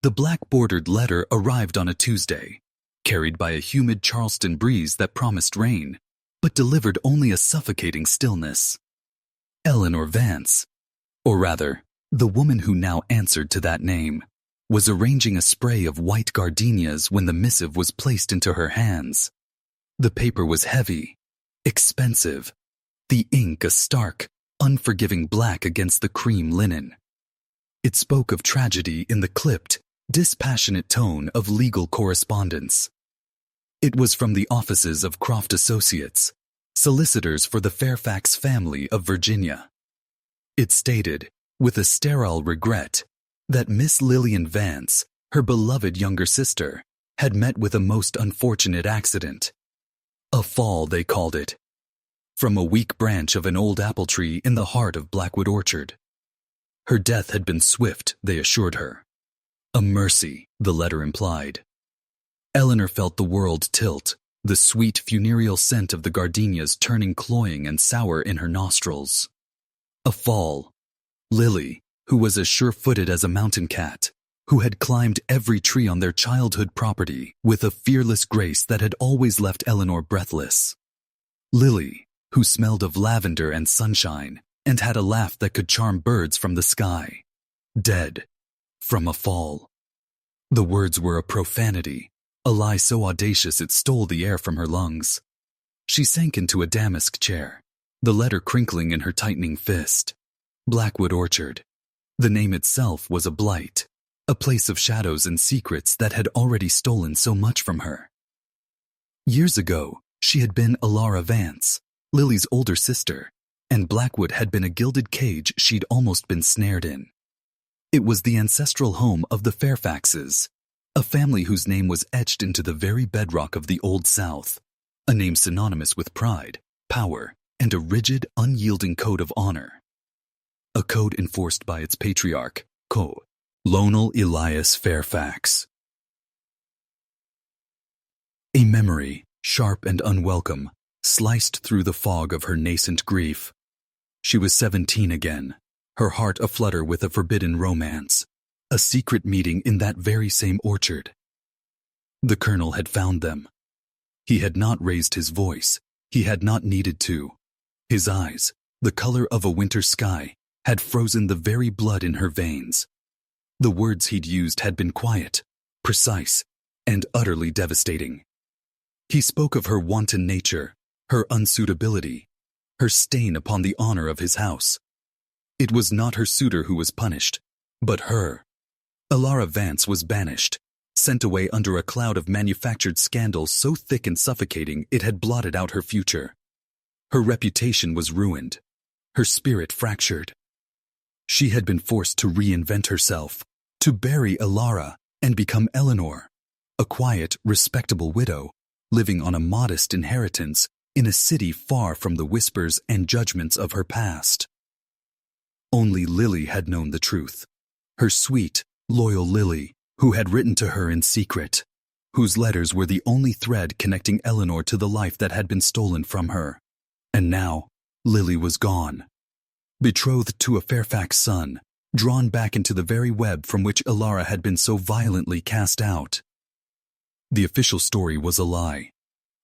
The black-bordered letter arrived on a Tuesday, carried by a humid Charleston breeze that promised rain, but delivered only a suffocating stillness. Eleanor Vance, or rather, the woman who now answered to that name, was arranging a spray of white gardenias when the missive was placed into her hands. The paper was heavy, expensive, the ink a stark, unforgiving black against the cream linen. It spoke of tragedy in the clipped, dispassionate tone of legal correspondence. It was from the offices of Croft Associates, solicitors for the Fairfax family of Virginia. It stated, with a sterile regret, that Miss Lillian Vance, her beloved younger sister, had met with a most unfortunate accident. A fall, they called it, from a weak branch of an old apple tree in the heart of Blackwood Orchard. Her death had been swift, they assured her. A mercy, the letter implied. Eleanor felt the world tilt, the sweet funereal scent of the gardenias turning cloying and sour in her nostrils. A fall. Lily, who was as sure-footed as a mountain cat, who had climbed every tree on their childhood property with a fearless grace that had always left Eleanor breathless. Lily, who smelled of lavender and sunshine and had a laugh that could charm birds from the sky. Dead. From a fall. The words were a profanity, a lie so audacious it stole the air from her lungs. She sank into a damask chair, the letter crinkling in her tightening fist. Blackwood Orchard. The name itself was a blight, a place of shadows and secrets that had already stolen so much from her. Years ago, she had been Alara Vance, Lily's older sister, and Blackwood had been a gilded cage she'd almost been snared in. It was the ancestral home of the Fairfaxes, a family whose name was etched into the very bedrock of the Old South, a name synonymous with pride, power, and a rigid, unyielding code of honor. A code enforced by its patriarch, Lionel Elias Fairfax. A memory, sharp and unwelcome, sliced through the fog of her nascent grief. She was 17 again, her heart aflutter with a forbidden romance, a secret meeting in that very same orchard. The colonel had found them. He had not raised his voice, he had not needed to. His eyes, the color of a winter sky, had frozen the very blood in her veins. The words he'd used had been quiet, precise, and utterly devastating. He spoke of her wanton nature, her unsuitability, her stain upon the honor of his house. It was not her suitor who was punished, but her. Alara Vance was banished, sent away under a cloud of manufactured scandal so thick and suffocating it had blotted out her future. Her reputation was ruined, her spirit fractured. She had been forced to reinvent herself, to bury Alara and become Eleanor, a quiet, respectable widow, living on a modest inheritance in a city far from the whispers and judgments of her past. Only Lily had known the truth. Her sweet, loyal Lily, who had written to her in secret, whose letters were the only thread connecting Eleanor to the life that had been stolen from her. And now, Lily was gone. Betrothed to a Fairfax son, drawn back into the very web from which Alara had been so violently cast out. The official story was a lie.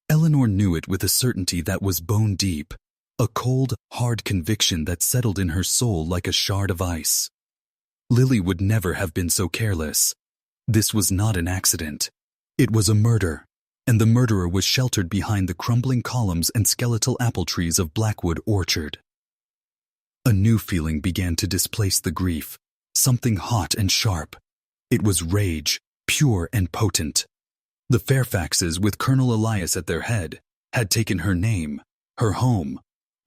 Eleanor knew it with a certainty that was bone deep, a cold, hard conviction that settled in her soul like a shard of ice. Lily would never have been so careless. This was not an accident. It was a murder, and the murderer was sheltered behind the crumbling columns and skeletal apple trees of Blackwood Orchard. A new feeling began to displace the grief, something hot and sharp. It was rage, pure and potent. The Fairfaxes, with Colonel Elias at their head, had taken her name, her home,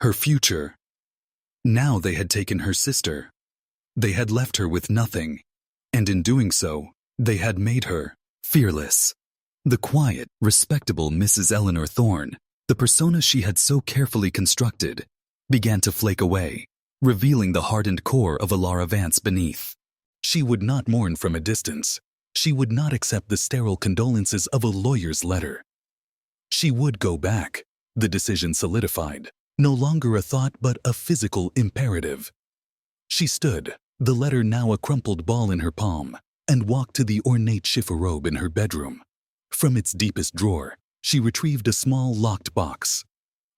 her future. Now they had taken her sister. They had left her with nothing, and in doing so, they had made her fearless. The quiet, respectable Mrs. Eleanor Thorne, the persona she had so carefully constructed, began to flake away, revealing the hardened core of Alara Vance beneath. She would not mourn from a distance. She would not accept the sterile condolences of a lawyer's letter. She would go back, the decision solidified, no longer a thought but a physical imperative. She stood, the letter now a crumpled ball in her palm, and walked to the ornate chifforobe in her bedroom. From its deepest drawer, she retrieved a small locked box.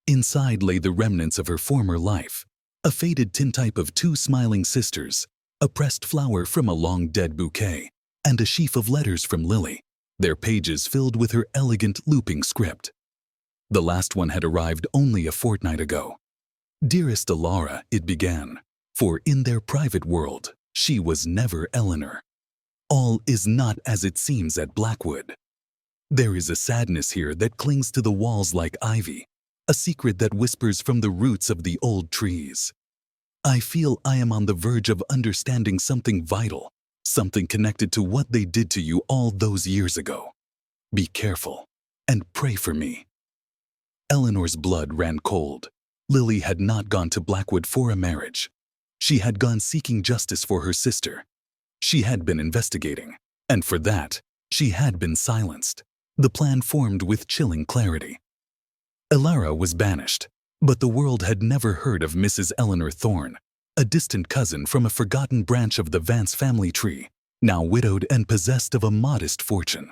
Inside lay the remnants of her former life, a faded tintype of 2 smiling sisters, a pressed flower from a long-dead bouquet, and a sheaf of letters from Lily, their pages filled with her elegant looping script. The last one had arrived only a fortnight ago. "Dearest Alara," it began, for in their private world, she was never Eleanor. "All is not as it seems at Blackwood. There is a sadness here that clings to the walls like ivy, a secret that whispers from the roots of the old trees. I feel I am on the verge of understanding something vital, something connected to what they did to you all those years ago. Be careful, and pray for me." Eleanor's blood ran cold. Lily had not gone to Blackwood for a marriage. She had gone seeking justice for her sister. She had been investigating, and for that, she had been silenced. The plan formed with chilling clarity. Alara was banished, but the world had never heard of Mrs. Eleanor Thorne, a distant cousin from a forgotten branch of the Vance family tree, now widowed and possessed of a modest fortune.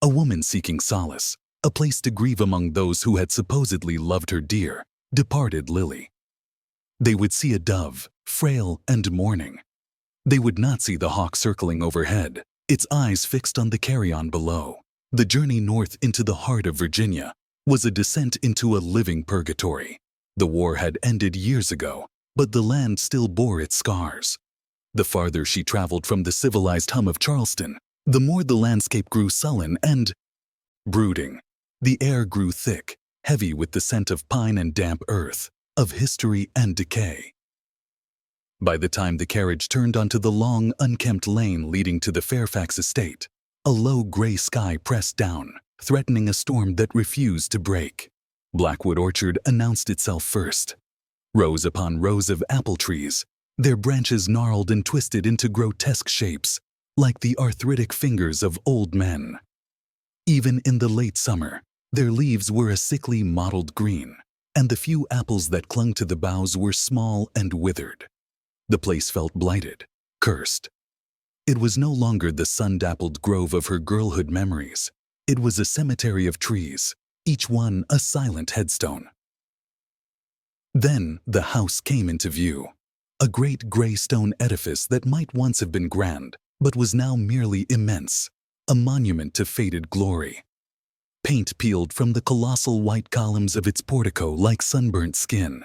A woman seeking solace, a place to grieve among those who had supposedly loved her dear, departed Lily. They would see a dove, frail and mourning. They would not see the hawk circling overhead, its eyes fixed on the carrion below. The journey north into the heart of Virginia was a descent into a living purgatory. The war had ended years ago, but the land still bore its scars. The farther she traveled from the civilized hum of Charleston, the more the landscape grew sullen and brooding. The air grew thick, heavy with the scent of pine and damp earth, of history and decay. By the time the carriage turned onto the long, unkempt lane leading to the Fairfax estate, a low gray sky pressed down, threatening a storm that refused to break. Blackwood Orchard announced itself first. Rows upon rows of apple trees, their branches gnarled and twisted into grotesque shapes, like the arthritic fingers of old men. Even in the late summer, their leaves were a sickly mottled green, and the few apples that clung to the boughs were small and withered. The place felt blighted, cursed. It was no longer the sun-dappled grove of her girlhood memories. It was a cemetery of trees, each one a silent headstone. Then the house came into view, a great gray stone edifice that might once have been grand, but was now merely immense, a monument to faded glory. Paint peeled from the colossal white columns of its portico like sunburnt skin.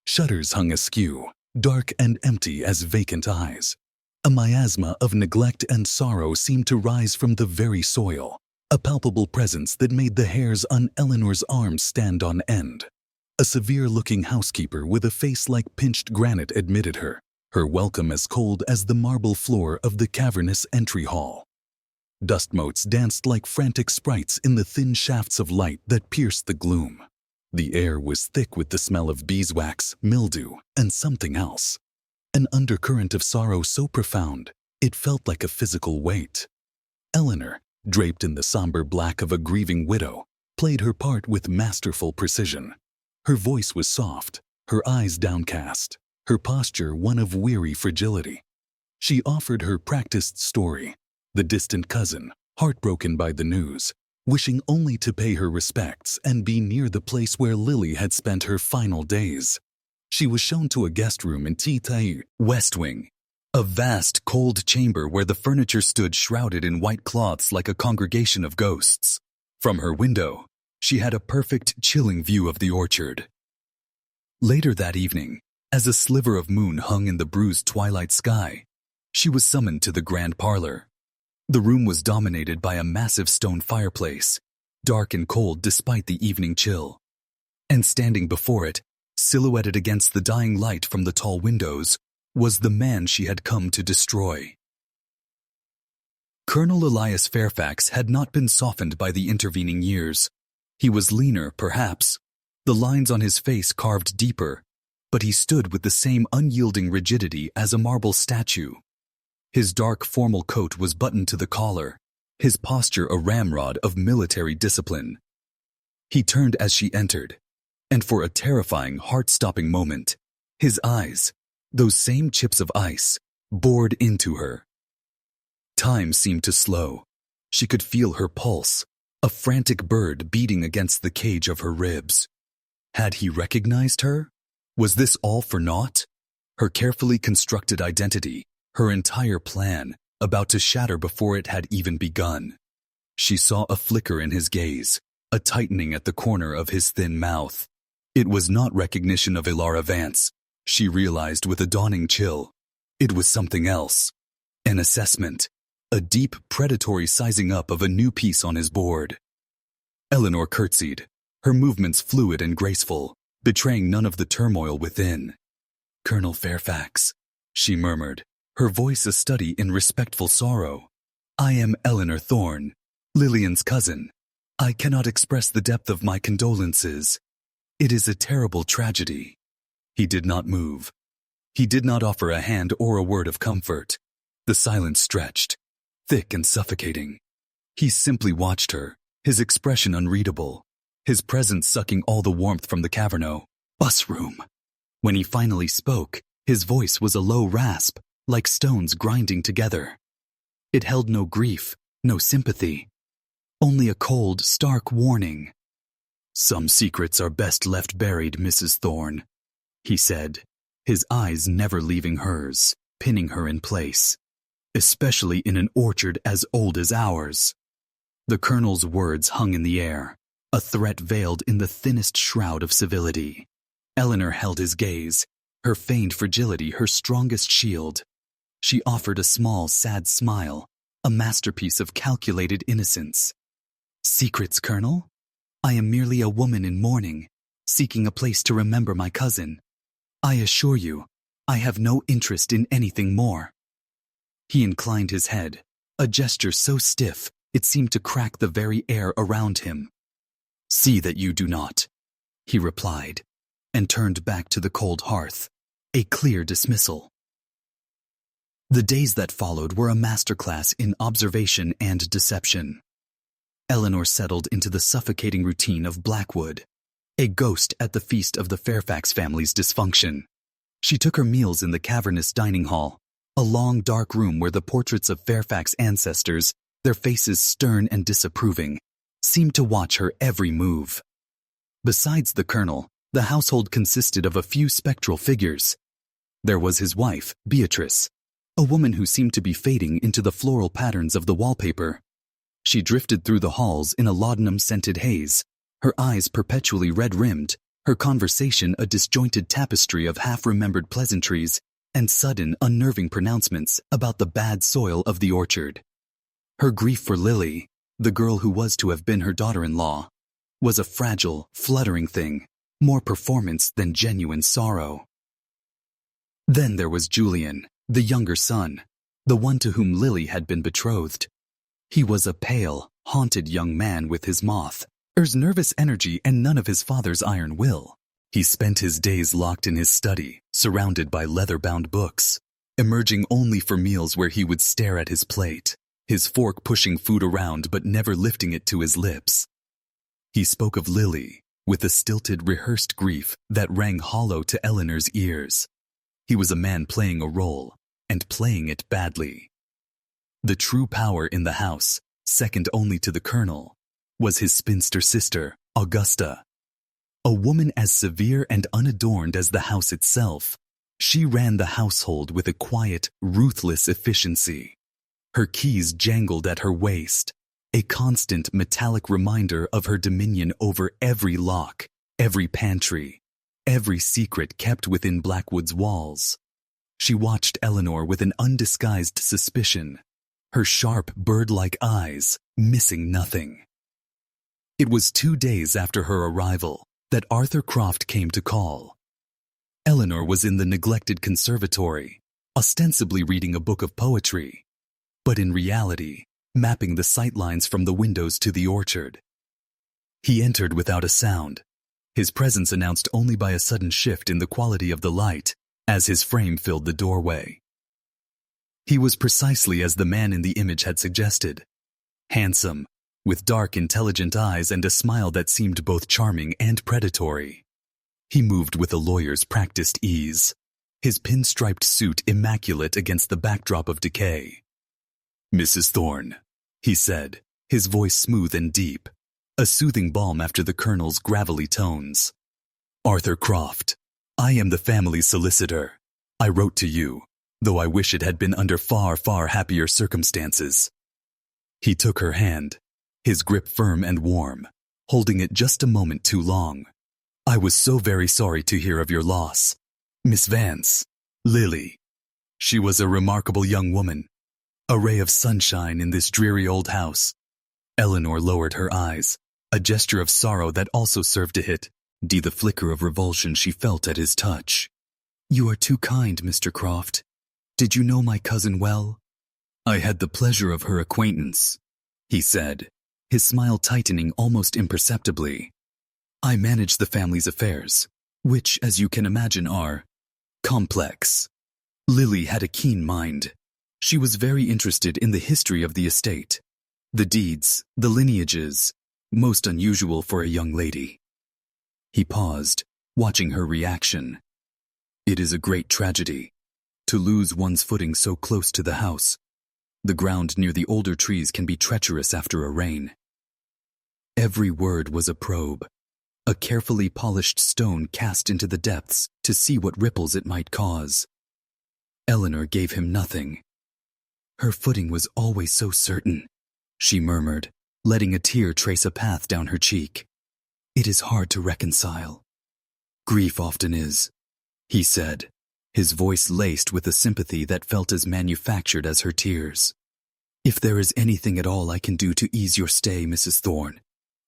Shutters hung askew, dark and empty as vacant eyes. A miasma of neglect and sorrow seemed to rise from the very soil, a palpable presence that made the hairs on Eleanor's arms stand on end. A severe-looking housekeeper with a face like pinched granite admitted her, her welcome as cold as the marble floor of the cavernous entry hall. Dust motes danced like frantic sprites in the thin shafts of light that pierced the gloom. The air was thick with the smell of beeswax, mildew, and something else. An undercurrent of sorrow so profound, it felt like a physical weight. Eleanor, draped in the somber black of a grieving widow, played her part with masterful precision. Her voice was soft, her eyes downcast, her posture one of weary fragility. She offered her practiced story, the distant cousin, heartbroken by the news, wishing only to pay her respects and be near the place where Lily had spent her final days. She was shown to a guest room in T-Tair, West Wing, a vast, cold chamber where the furniture stood shrouded in white cloths like a congregation of ghosts. From her window, she had a perfect, chilling view of the orchard. Later that evening, as a sliver of moon hung in the bruised twilight sky, she was summoned to the grand parlor. The room was dominated by a massive stone fireplace, dark and cold despite the evening chill. And standing before it, silhouetted against the dying light from the tall windows, was the man she had come to destroy. Colonel Elias Fairfax had not been softened by the intervening years. He was leaner, perhaps, the lines on his face carved deeper, but he stood with the same unyielding rigidity as a marble statue. His dark formal coat was buttoned to the collar, his posture a ramrod of military discipline. He turned as she entered, and for a terrifying, heart-stopping moment, his eyes, those same chips of ice, bored into her. Time seemed to slow. She could feel her pulse, a frantic bird beating against the cage of her ribs. Had he recognized her? Was this all for naught? Her carefully constructed identity, her entire plan, about to shatter before it had even begun. She saw a flicker in his gaze, a tightening at the corner of his thin mouth. It was not recognition of Ilara Vance, she realized with a dawning chill. It was something else. An assessment. A deep, predatory sizing up of a new piece on his board. Eleanor curtsied, her movements fluid and graceful, betraying none of the turmoil within. "Colonel Fairfax," she murmured, her voice a study in respectful sorrow. "I am Eleanor Thorne, Lillian's cousin. I cannot express the depth of my condolences. It is a terrible tragedy." He did not move. He did not offer a hand or a word of comfort. The silence stretched, thick and suffocating. He simply watched her, his expression unreadable, his presence sucking all the warmth from the Caverno bus room. When he finally spoke, his voice was a low rasp, like stones grinding together. It held no grief, no sympathy, only a cold, stark warning. "Some secrets are best left buried, Mrs. Thorne," he said, his eyes never leaving hers, pinning her in place. "Especially in an orchard as old as ours." The colonel's words hung in the air, a threat veiled in the thinnest shroud of civility. Eleanor held his gaze, her feigned fragility her strongest shield. She offered a small, sad smile, a masterpiece of calculated innocence. "Secrets, Colonel? I am merely a woman in mourning, seeking a place to remember my cousin. I assure you, I have no interest in anything more." He inclined his head, a gesture so stiff it seemed to crack the very air around him. "See that you do not," he replied, and turned back to the cold hearth, a clear dismissal. The days that followed were a masterclass in observation and deception. Eleanor settled into the suffocating routine of Blackwood, a ghost at the feast of the Fairfax family's dysfunction. She took her meals in the cavernous dining hall, a long dark room where the portraits of Fairfax ancestors, their faces stern and disapproving, seemed to watch her every move. Besides the colonel, the household consisted of a few spectral figures. There was his wife, Beatrice, a woman who seemed to be fading into the floral patterns of the wallpaper. She drifted through the halls in a laudanum-scented haze, her eyes perpetually red-rimmed, her conversation a disjointed tapestry of half-remembered pleasantries and sudden, unnerving pronouncements about the bad soil of the orchard. Her grief for Lily, the girl who was to have been her daughter-in-law, was a fragile, fluttering thing, more performance than genuine sorrow. Then there was Julian, the younger son, the one to whom Lily had been betrothed. He was a pale, haunted young man with his mother's nervous energy and none of his father's iron will. He spent his days locked in his study, surrounded by leather-bound books, emerging only for meals where he would stare at his plate, his fork pushing food around but never lifting it to his lips. He spoke of Lily with a stilted, rehearsed grief that rang hollow to Eleanor's ears. He was a man playing a role, and playing it badly. The true power in the house, second only to the colonel, was his spinster sister, Augusta. A woman as severe and unadorned as the house itself, she ran the household with a quiet, ruthless efficiency. Her keys jangled at her waist, a constant metallic reminder of her dominion over every lock, every pantry, every secret kept within Blackwood's walls. She watched Eleanor with an undisguised suspicion, her sharp, bird-like eyes missing nothing. It was 2 days after her arrival that Arthur Croft came to call. Eleanor was in the neglected conservatory, ostensibly reading a book of poetry, but in reality, mapping the sightlines from the windows to the orchard. He entered without a sound, his presence announced only by a sudden shift in the quality of the light as his frame filled the doorway. He was precisely as the man in the image had suggested, handsome, with dark, intelligent eyes and a smile that seemed both charming and predatory. He moved with a lawyer's practiced ease, his pinstriped suit immaculate against the backdrop of decay. Mrs. Thorne, he said, his voice smooth and deep, a soothing balm after the Colonel's gravelly tones. Arthur Croft, I am the family solicitor. I wrote to you, though I wish it had been under far, far happier circumstances. He took her hand, his grip firm and warm, holding it just a moment too long. I was so very sorry to hear of your loss. Miss Vance, Lily. She was a remarkable young woman, a ray of sunshine in this dreary old house. Eleanor lowered her eyes, a gesture of sorrow that also served to hit the flicker of revulsion she felt at his touch. You are too kind, Mr. Croft. Did you know my cousin well? I had the pleasure of her acquaintance, he said, his smile tightening almost imperceptibly. I manage the family's affairs, which, as you can imagine, are complex. Lily had a keen mind. She was very interested in the history of the estate, the deeds, the lineages, most unusual for a young lady. He paused, watching her reaction. It is a great tragedy, to lose one's footing so close to the house. The ground near the older trees can be treacherous after a rain. Every word was a probe, a carefully polished stone cast into the depths to see what ripples it might cause. Eleanor gave him nothing. Her footing was always so certain, she murmured, letting a tear trace a path down her cheek. It is hard to reconcile. Grief often is, he said, his voice laced with a sympathy that felt as manufactured as her tears. If there is anything at all I can do to ease your stay, Mrs. Thorne,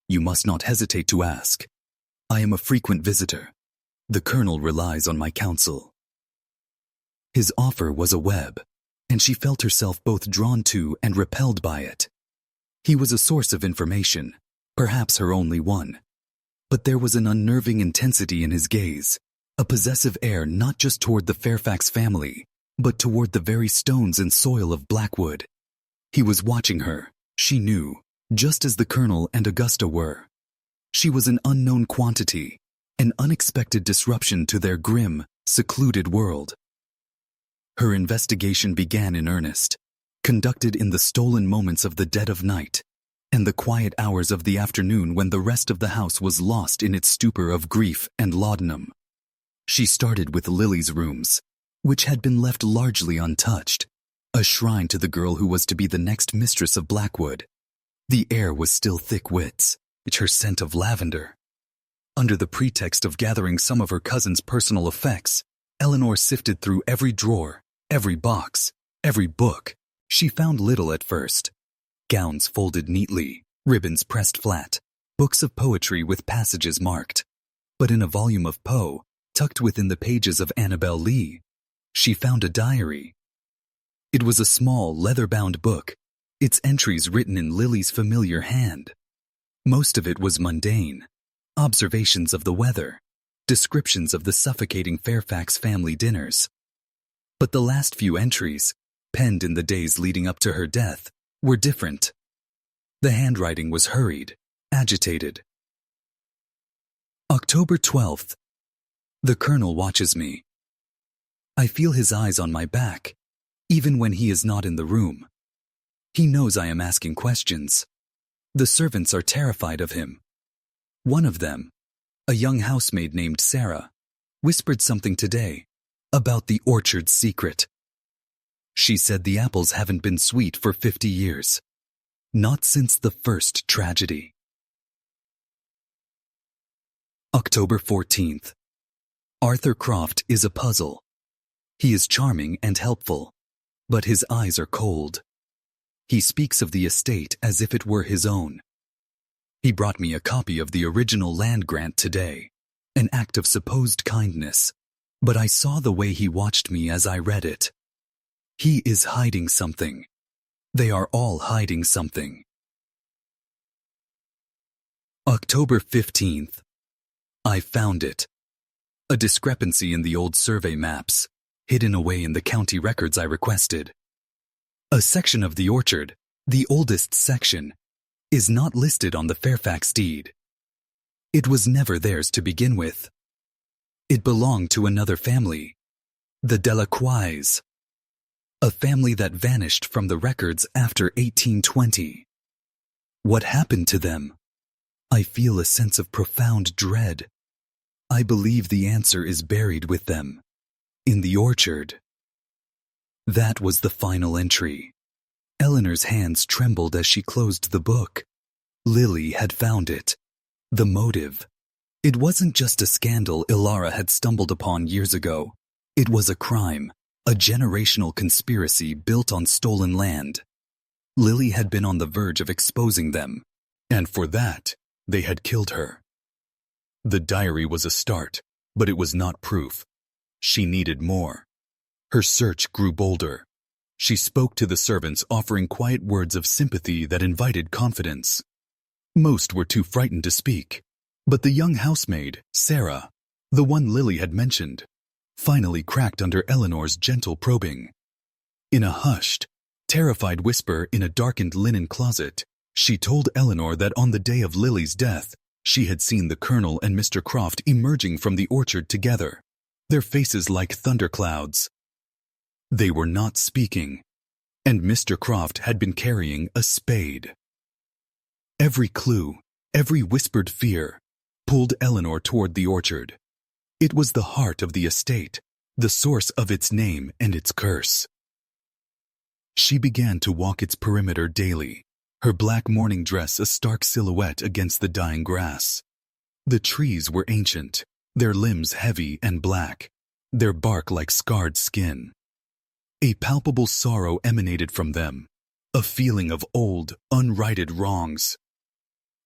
you must not hesitate to ask. I am a frequent visitor. The Colonel relies on my counsel. His offer was a web, and she felt herself both drawn to and repelled by it. He was a source of information, perhaps her only one. But there was an unnerving intensity in his gaze, a possessive air not just toward the Fairfax family, but toward the very stones and soil of Blackwood. He was watching her, she knew, just as the Colonel and Augusta were. She was an unknown quantity, an unexpected disruption to their grim, secluded world. Her investigation began in earnest, conducted in the stolen moments of the dead of night, and the quiet hours of the afternoon when the rest of the house was lost in its stupor of grief and laudanum. She started with Lily's rooms, which had been left largely untouched, a shrine to the girl who was to be the next mistress of Blackwood. The air was still thick with her scent of lavender. Under the pretext of gathering some of her cousin's personal effects, Eleanor sifted through every drawer, every box, every book. She found little at first. Gowns folded neatly, ribbons pressed flat, books of poetry with passages marked. But in a volume of Poe, tucked within the pages of Annabel Lee, she found a diary. It was a small, leather-bound book, its entries written in Lily's familiar hand. Most of it was mundane, observations of the weather, descriptions of the suffocating Fairfax family dinners. But the last few entries, penned in the days leading up to her death, were different. The handwriting was hurried, agitated. October 12th. The Colonel watches me. I feel his eyes on my back, even when he is not in the room. He knows I am asking questions. The servants are terrified of him. One of them, a young housemaid named Sarah, whispered something today about the orchard's secret. She said the apples haven't been sweet for 50 years. Not since the first tragedy. October 14th. Arthur Croft is a puzzle. He is charming and helpful, but his eyes are cold. He speaks of the estate as if it were his own. He brought me a copy of the original land grant today, an act of supposed kindness, but I saw the way he watched me as I read it. He is hiding something. They are all hiding something. October 15th. I found it. A discrepancy in the old survey maps, hidden away in the county records I requested. A section of the orchard, the oldest section, is not listed on the Fairfax deed. It was never theirs to begin with. It belonged to another family, the Delacroix. A family that vanished from the records after 1820. What happened to them? I feel a sense of profound dread. I believe the answer is buried with them. In the orchard. That was the final entry. Eleanor's hands trembled as she closed the book. Lily had found it. The motive. It wasn't just a scandal Ilara had stumbled upon years ago. It was a crime, a generational conspiracy built on stolen land. Lily had been on the verge of exposing them, and for that, they had killed her. The diary was a start, but it was not proof. She needed more. Her search grew bolder. She spoke to the servants, offering quiet words of sympathy that invited confidence. Most were too frightened to speak, but the young housemaid, Sarah, the one Lily had mentioned, finally cracked under Eleanor's gentle probing. In a hushed, terrified whisper in a darkened linen closet, she told Eleanor that on the day of Lily's death, she had seen the Colonel and Mr. Croft emerging from the orchard together, their faces like thunderclouds. They were not speaking, and Mr. Croft had been carrying a spade. Every clue, every whispered fear, pulled Eleanor toward the orchard. It was the heart of the estate, the source of its name and its curse. She began to walk its perimeter daily, her black morning dress a stark silhouette against the dying grass. The trees were ancient, their limbs heavy and black, their bark like scarred skin. A palpable sorrow emanated from them, a feeling of old, unrighted wrongs.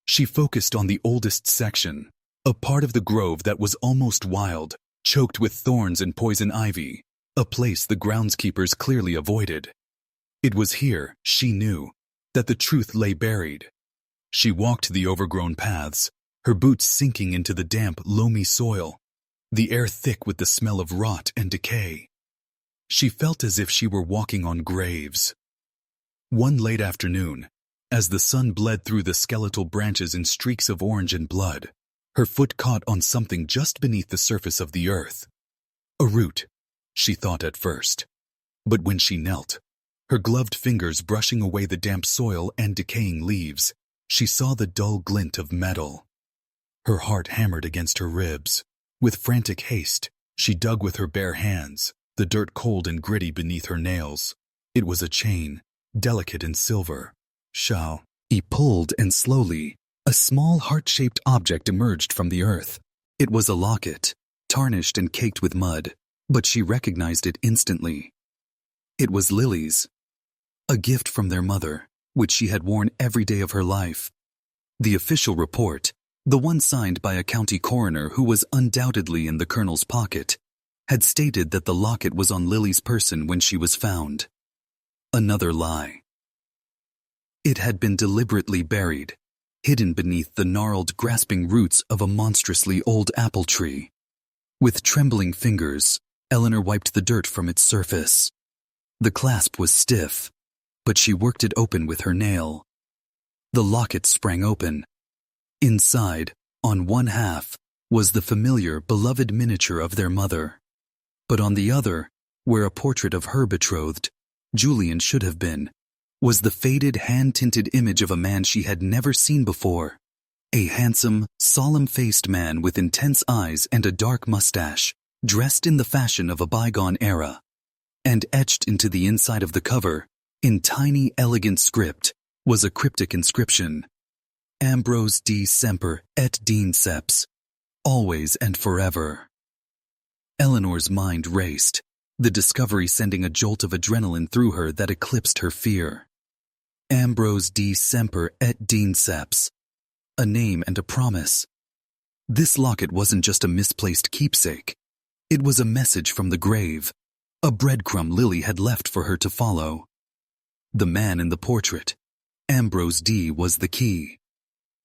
She focused on the oldest section, a part of the grove that was almost wild, choked with thorns and poison ivy, a place the groundskeepers clearly avoided. It was here, she knew, that the truth lay buried. She walked the overgrown paths, her boots sinking into the damp, loamy soil, the air thick with the smell of rot and decay. She felt as if she were walking on graves. One late afternoon, as the sun bled through the skeletal branches in streaks of orange and blood, her foot caught on something just beneath the surface of the earth. A root, she thought at first. But when she knelt, her gloved fingers brushing away the damp soil and decaying leaves, she saw the dull glint of metal. Her heart hammered against her ribs. With frantic haste, she dug with her bare hands, the dirt cold and gritty beneath her nails. It was a chain, delicate and silver. He pulled, and slowly, a small heart-shaped object emerged from the earth. It was a locket, tarnished and caked with mud, but she recognized it instantly. It was Lily's, a gift from their mother, which she had worn every day of her life. The official report, the one signed by a county coroner who was undoubtedly in the Colonel's pocket, had stated that the locket was on Lily's person when she was found. Another lie. It had been deliberately buried, hidden beneath the gnarled, grasping roots of a monstrously old apple tree. With trembling fingers, Eleanor wiped the dirt from its surface. The clasp was stiff, but she worked it open with her nail. The locket sprang open. Inside, on one half, was the familiar, beloved miniature of their mother. But on the other, where a portrait of her betrothed, Julian should have been, was the faded, hand-tinted image of a man she had never seen before. A handsome, solemn-faced man with intense eyes and a dark mustache, dressed in the fashion of a bygone era. And etched into the inside of the cover, in tiny, elegant script, was a cryptic inscription. Ambrose D. Semper et Dinceps, always and forever. Eleanor's mind raced, the discovery sending a jolt of adrenaline through her that eclipsed her fear. Ambrose D. Semper et Dinceps. A name and a promise. This locket wasn't just a misplaced keepsake. It was a message from the grave, a breadcrumb Lily had left for her to follow. The man in the portrait, Ambrose D., was the key.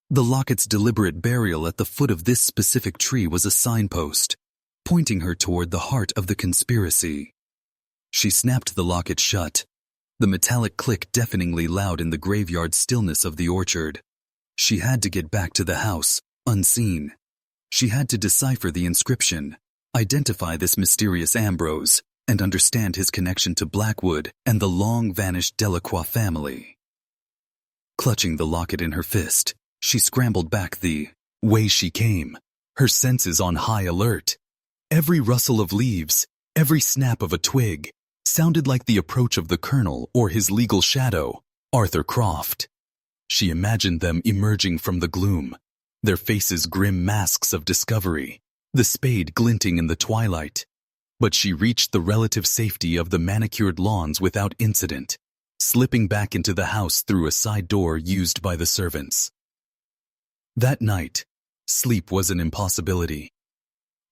The locket's deliberate burial at the foot of this specific tree was a signpost, pointing her toward the heart of the conspiracy. She snapped the locket shut, the metallic click deafeningly loud in the graveyard stillness of the orchard. She had to get back to the house, unseen. She had to decipher the inscription, identify this mysterious Ambrose, and understand his connection to Blackwood and the long-vanished Delacroix family. Clutching the locket in her fist, she scrambled back the way she came, her senses on high alert. Every rustle of leaves, every snap of a twig, sounded like the approach of the Colonel or his legal shadow, Arthur Croft. She imagined them emerging from the gloom, their faces grim masks of discovery, the spade glinting in the twilight. But she reached the relative safety of the manicured lawns without incident, slipping back into the house through a side door used by the servants. That night, sleep was an impossibility.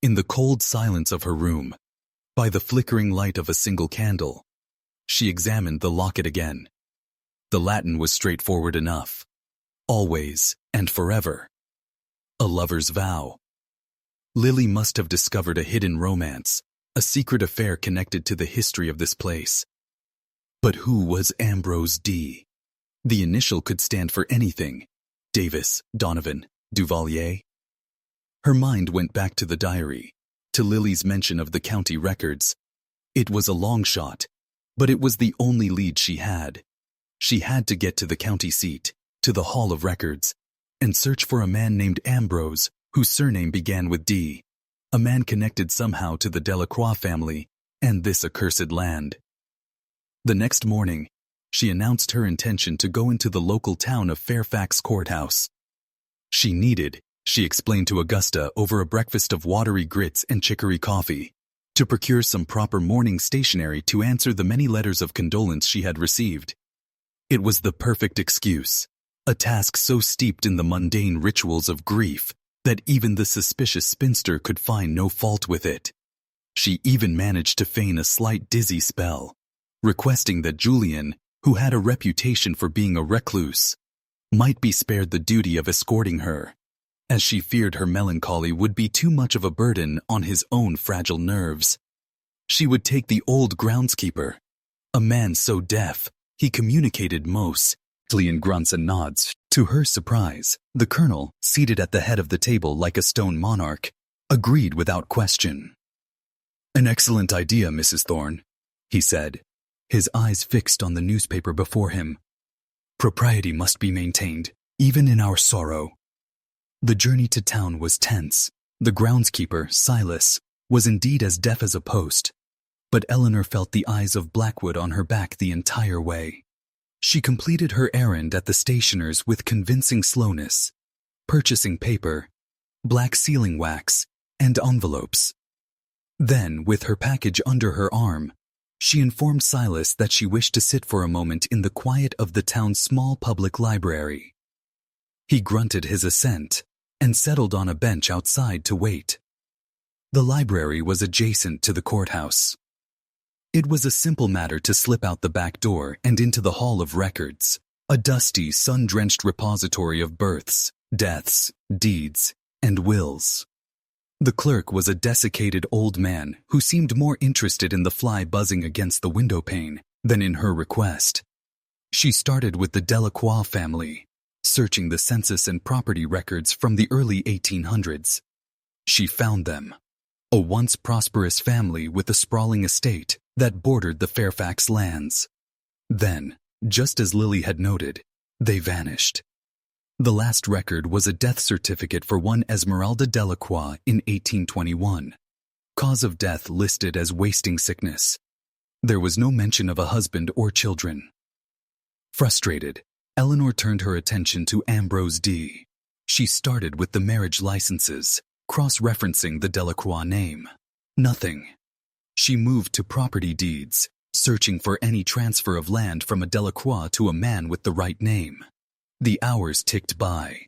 In the cold silence of her room, by the flickering light of a single candle, she examined the locket again. The Latin was straightforward enough. Always and forever. A lover's vow. Lily must have discovered a hidden romance, a secret affair connected to the history of this place. But who was Ambrose D? The initial could stand for anything. Davis, Donovan, Duvalier. Her mind went back to the diary, to Lily's mention of the county records. It was a long shot, but it was the only lead she had. She had to get to the county seat, to the Hall of Records, and search for a man named Ambrose, whose surname began with D, a man connected somehow to the Delacroix family and this accursed land. The next morning, she announced her intention to go into the local town of Fairfax Courthouse. She explained to Augusta over a breakfast of watery grits and chicory coffee, to procure some proper morning stationery to answer the many letters of condolence she had received. It was the perfect excuse, a task so steeped in the mundane rituals of grief that even the suspicious spinster could find no fault with it. She even managed to feign a slight dizzy spell, requesting that Julian, who had a reputation for being a recluse, might be spared the duty of escorting her, as she feared her melancholy would be too much of a burden on his own fragile nerves. She would take the old groundskeeper, a man so deaf he communicated mostly in grunts and nods. To her surprise, the Colonel, seated at the head of the table like a stone monarch, agreed without question. "An excellent idea, Mrs. Thorne," he said, his eyes fixed on the newspaper before him. "Propriety must be maintained, even in our sorrow." The journey to town was tense. The groundskeeper, Silas, was indeed as deaf as a post, but Eleanor felt the eyes of Blackwood on her back the entire way. She completed her errand at the stationer's with convincing slowness, purchasing paper, black sealing wax, and envelopes. Then, with her package under her arm, she informed Silas that she wished to sit for a moment in the quiet of the town's small public library. He grunted his assent and settled on a bench outside to wait. The library was adjacent to the courthouse. It was a simple matter to slip out the back door and into the Hall of Records, a dusty, sun-drenched repository of births, deaths, deeds, and wills. The clerk was a desiccated old man who seemed more interested in the fly buzzing against the windowpane than in her request. She started with the Delacroix family, searching the census and property records from the early 1800s. She found them, a once prosperous family with a sprawling estate that bordered the Fairfax lands. Then, just as Lily had noted, they vanished. The last record was a death certificate for one Esmeralda Delacroix in 1821. Cause of death listed as wasting sickness. There was no mention of a husband or children. Frustrated, Eleanor turned her attention to Ambrose D. She started with the marriage licenses, cross-referencing the Delacroix name. Nothing. She moved to property deeds, searching for any transfer of land from a Delacroix to a man with the right name. The hours ticked by.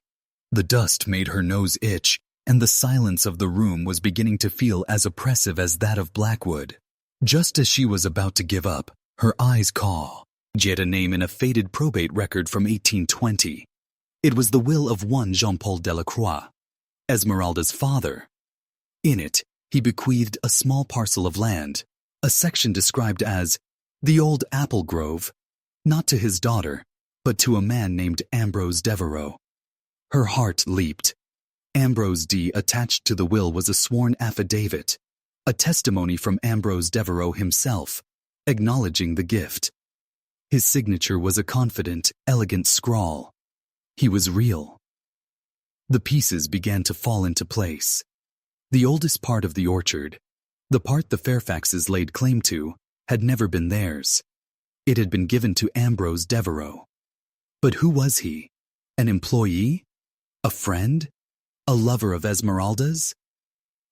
The dust made her nose itch, and the silence of the room was beginning to feel as oppressive as that of Blackwood. Just as she was about to give up, her eyes caught yet a name in a faded probate record from 1820. It was the will of one Jean-Paul Delacroix, Esmeralda's father. In it, he bequeathed a small parcel of land, a section described as the old apple grove, not to his daughter, but to a man named Ambrose Devereux. Her heart leaped. Ambrose D. attached to the will was a sworn affidavit, a testimony from Ambrose Devereux himself, acknowledging the gift. His signature was a confident, elegant scrawl. He was real. The pieces began to fall into place. The oldest part of the orchard, the part the Fairfaxes laid claim to, had never been theirs. It had been given to Ambrose Devereux. But who was he? An employee? A friend? A lover of Esmeralda's?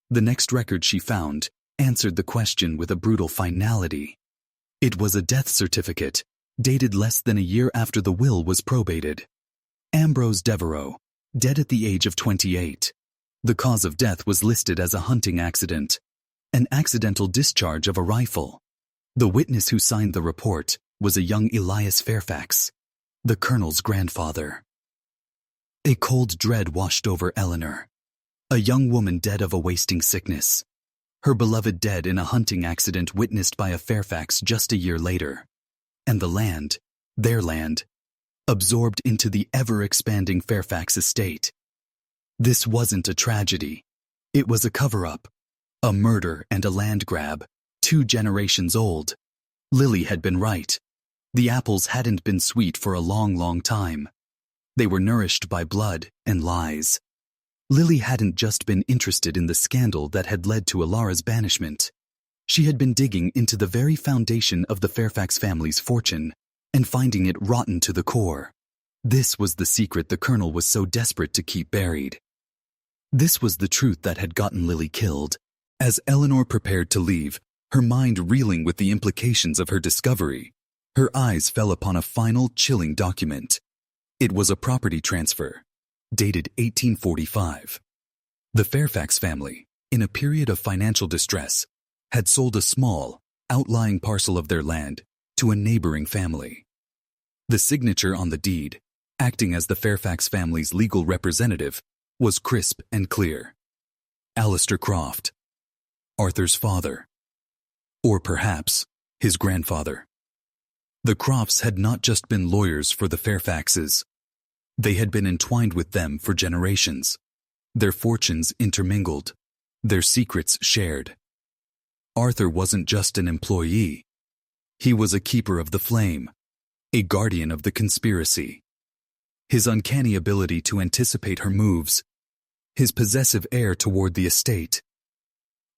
The next record she found answered the question with a brutal finality. It was a death certificate, dated less than a year after the will was probated. Ambrose Devereux, dead at the age of 28. The cause of death was listed as a hunting accident, an accidental discharge of a rifle. The witness who signed the report was a young Elias Fairfax, the colonel's grandfather. A cold dread washed over Eleanor. A young woman dead of a wasting sickness. Her beloved dead in a hunting accident witnessed by a Fairfax just a year later. And the land, their land, absorbed into the ever-expanding Fairfax estate. This wasn't a tragedy. It was a cover-up. A murder and a land grab, 2 generations old. Lily had been right. The apples hadn't been sweet for a long, long time. They were nourished by blood and lies. Lily hadn't just been interested in the scandal that had led to Alara's banishment. She had been digging into the very foundation of the Fairfax family's fortune and finding it rotten to the core. This was the secret the colonel was so desperate to keep buried. This was the truth that had gotten Lily killed. As Eleanor prepared to leave, her mind reeling with the implications of her discovery, her eyes fell upon a final chilling document. It was a property transfer, dated 1845. The Fairfax family, in a period of financial distress, had sold a small, outlying parcel of their land to a neighboring family. The signature on the deed, acting as the Fairfax family's legal representative, was crisp and clear. Alistair Croft, Arthur's father. Or perhaps his grandfather. The Crofts had not just been lawyers for the Fairfaxes. They had been entwined with them for generations. Their fortunes intermingled, their secrets shared. Arthur wasn't just an employee. He was a keeper of the flame, a guardian of the conspiracy. His uncanny ability to anticipate her moves, his possessive air toward the estate.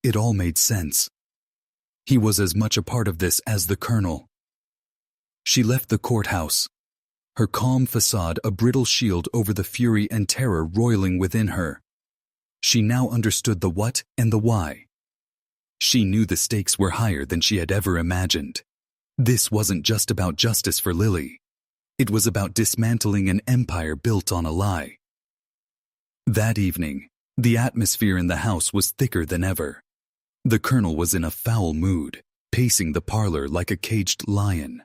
It all made sense. He was as much a part of this as the colonel. She left the courthouse, her calm facade a brittle shield over the fury and terror roiling within her. She now understood the what and the why. She knew the stakes were higher than she had ever imagined. This wasn't just about justice for Lily. It was about dismantling an empire built on a lie. That evening, the atmosphere in the house was thicker than ever. The colonel was in a foul mood, pacing the parlor like a caged lion.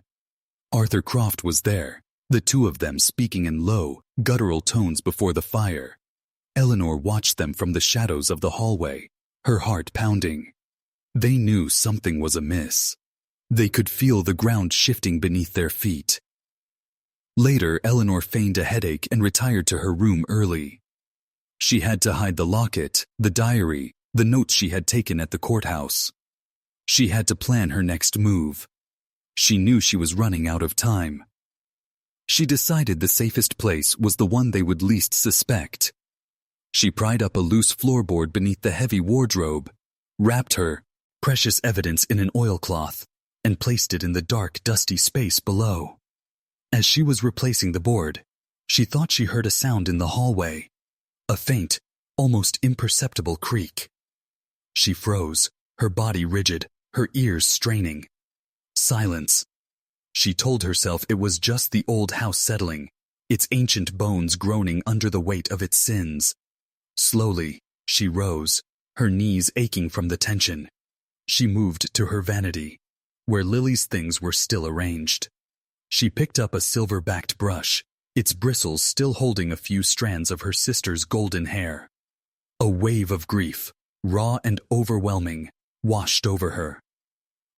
Arthur Croft was there, the two of them speaking in low, guttural tones before the fire. Eleanor watched them from the shadows of the hallway, her heart pounding. They knew something was amiss. They could feel the ground shifting beneath their feet. Later, Eleanor feigned a headache and retired to her room early. She had to hide the locket, the diary, the notes she had taken at the courthouse. She had to plan her next move. She knew she was running out of time. She decided the safest place was the one they would least suspect. She pried up a loose floorboard beneath the heavy wardrobe, wrapped her precious evidence in an oilcloth, and placed it in the dark, dusty space below. As she was replacing the board, she thought she heard a sound in the hallway, a faint, almost imperceptible creak. She froze, her body rigid, her ears straining. Silence. She told herself it was just the old house settling, its ancient bones groaning under the weight of its sins. Slowly, she rose, her knees aching from the tension. She moved to her vanity, where Lily's things were still arranged. She picked up a silver-backed brush, its bristles still holding a few strands of her sister's golden hair. A wave of grief, raw and overwhelming, washed over her.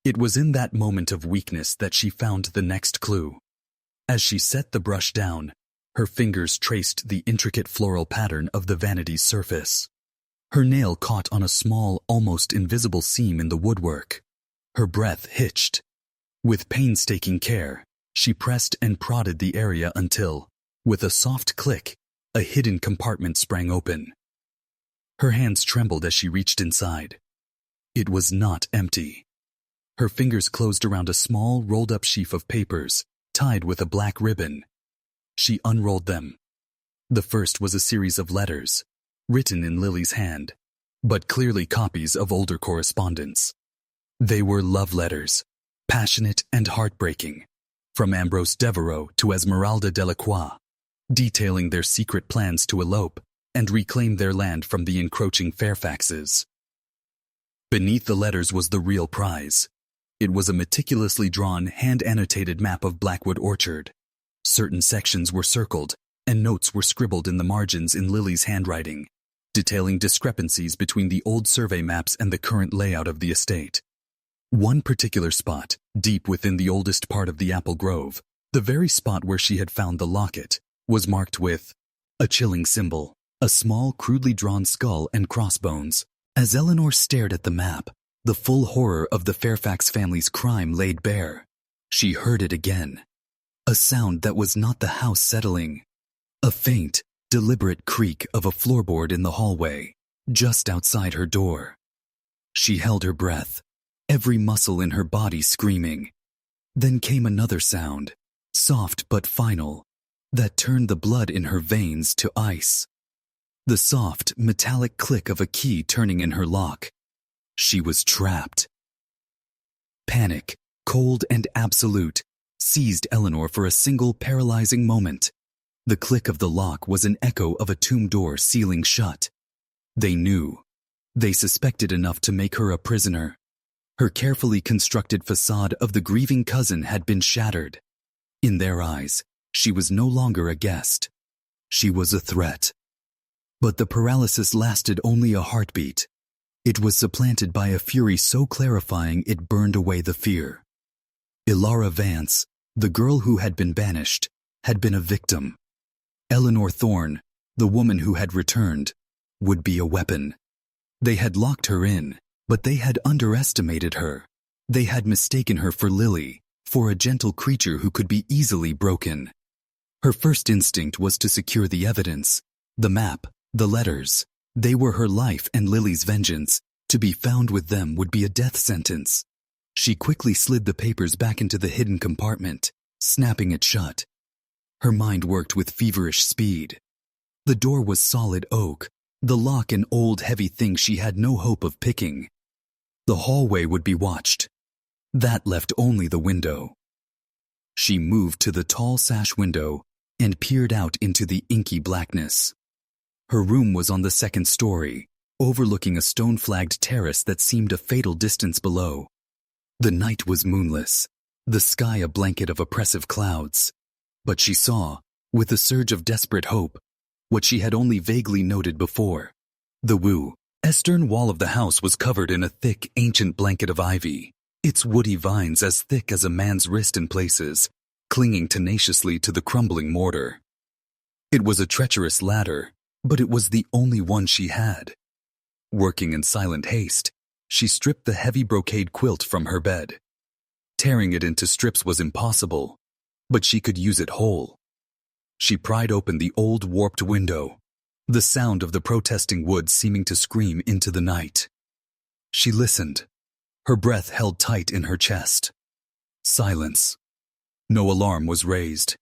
It was in that moment of weakness that she found the next clue. As she set the brush down, her fingers traced the intricate floral pattern of the vanity's surface. Her nail caught on a small, almost invisible seam in the woodwork. Her breath hitched. With painstaking care, she pressed and prodded the area until, with a soft click, a hidden compartment sprang open. Her hands trembled as she reached inside. It was not empty. Her fingers closed around a small, rolled-up sheaf of papers, tied with a black ribbon. She unrolled them. The first was a series of letters, written in Lily's hand, but clearly copies of older correspondence. They were love letters, passionate and heartbreaking, from Ambrose Devereux to Esmeralda Delacroix, detailing their secret plans to elope and reclaim their land from the encroaching Fairfaxes. Beneath the letters was the real prize. It was a meticulously drawn, hand-annotated map of Blackwood Orchard. Certain sections were circled, and notes were scribbled in the margins in Lily's handwriting, detailing discrepancies between the old survey maps and the current layout of the estate. One particular spot, deep within the oldest part of the apple grove, the very spot where she had found the locket, was marked with a chilling symbol, a small, crudely drawn skull and crossbones. As Eleanor stared at the map, the full horror of the Fairfax family's crime laid bare. She heard it again. A sound that was not the house settling. A faint, deliberate creak of a floorboard in the hallway, just outside her door. She held her breath, every muscle in her body screaming. Then came another sound, soft but final, that turned the blood in her veins to ice. The soft, metallic click of a key turning in her lock. She was trapped. Panic, cold and absolute, seized Eleanor for a single paralyzing moment. The click of the lock was an echo of a tomb door sealing shut. They knew. They suspected enough to make her a prisoner. Her carefully constructed facade of the grieving cousin had been shattered. In their eyes, she was no longer a guest. She was a threat. But the paralysis lasted only a heartbeat. It was supplanted by a fury so clarifying it burned away the fear. Ilara Vance, the girl who had been banished, had been a victim. Eleanor Thorne, the woman who had returned, would be a weapon. They had locked her in, but they had underestimated her. They had mistaken her for Lily, for a gentle creature who could be easily broken. Her first instinct was to secure the evidence, the map, the letters. They were her life and Lily's vengeance. To be found with them would be a death sentence. She quickly slid the papers back into the hidden compartment, snapping it shut. Her mind worked with feverish speed. The door was solid oak, the lock an old heavy thing she had no hope of picking. The hallway would be watched. That left only the window. She moved to the tall sash window and peered out into the inky blackness. Her room was on the second story, overlooking a stone-flagged terrace that seemed a fatal distance below. The night was moonless, the sky a blanket of oppressive clouds. But she saw, with a surge of desperate hope, what she had only vaguely noted before. The eastern wall of the house was covered in a thick, ancient blanket of ivy, its woody vines as thick as a man's wrist in places, clinging tenaciously to the crumbling mortar. It was a treacherous ladder, but it was the only one she had. Working in silent haste, she stripped the heavy brocade quilt from her bed. Tearing it into strips was impossible, but she could use it whole. She pried open the old warped window, the sound of the protesting wood seeming to scream into the night. She listened, her breath held tight in her chest. Silence. No alarm was raised.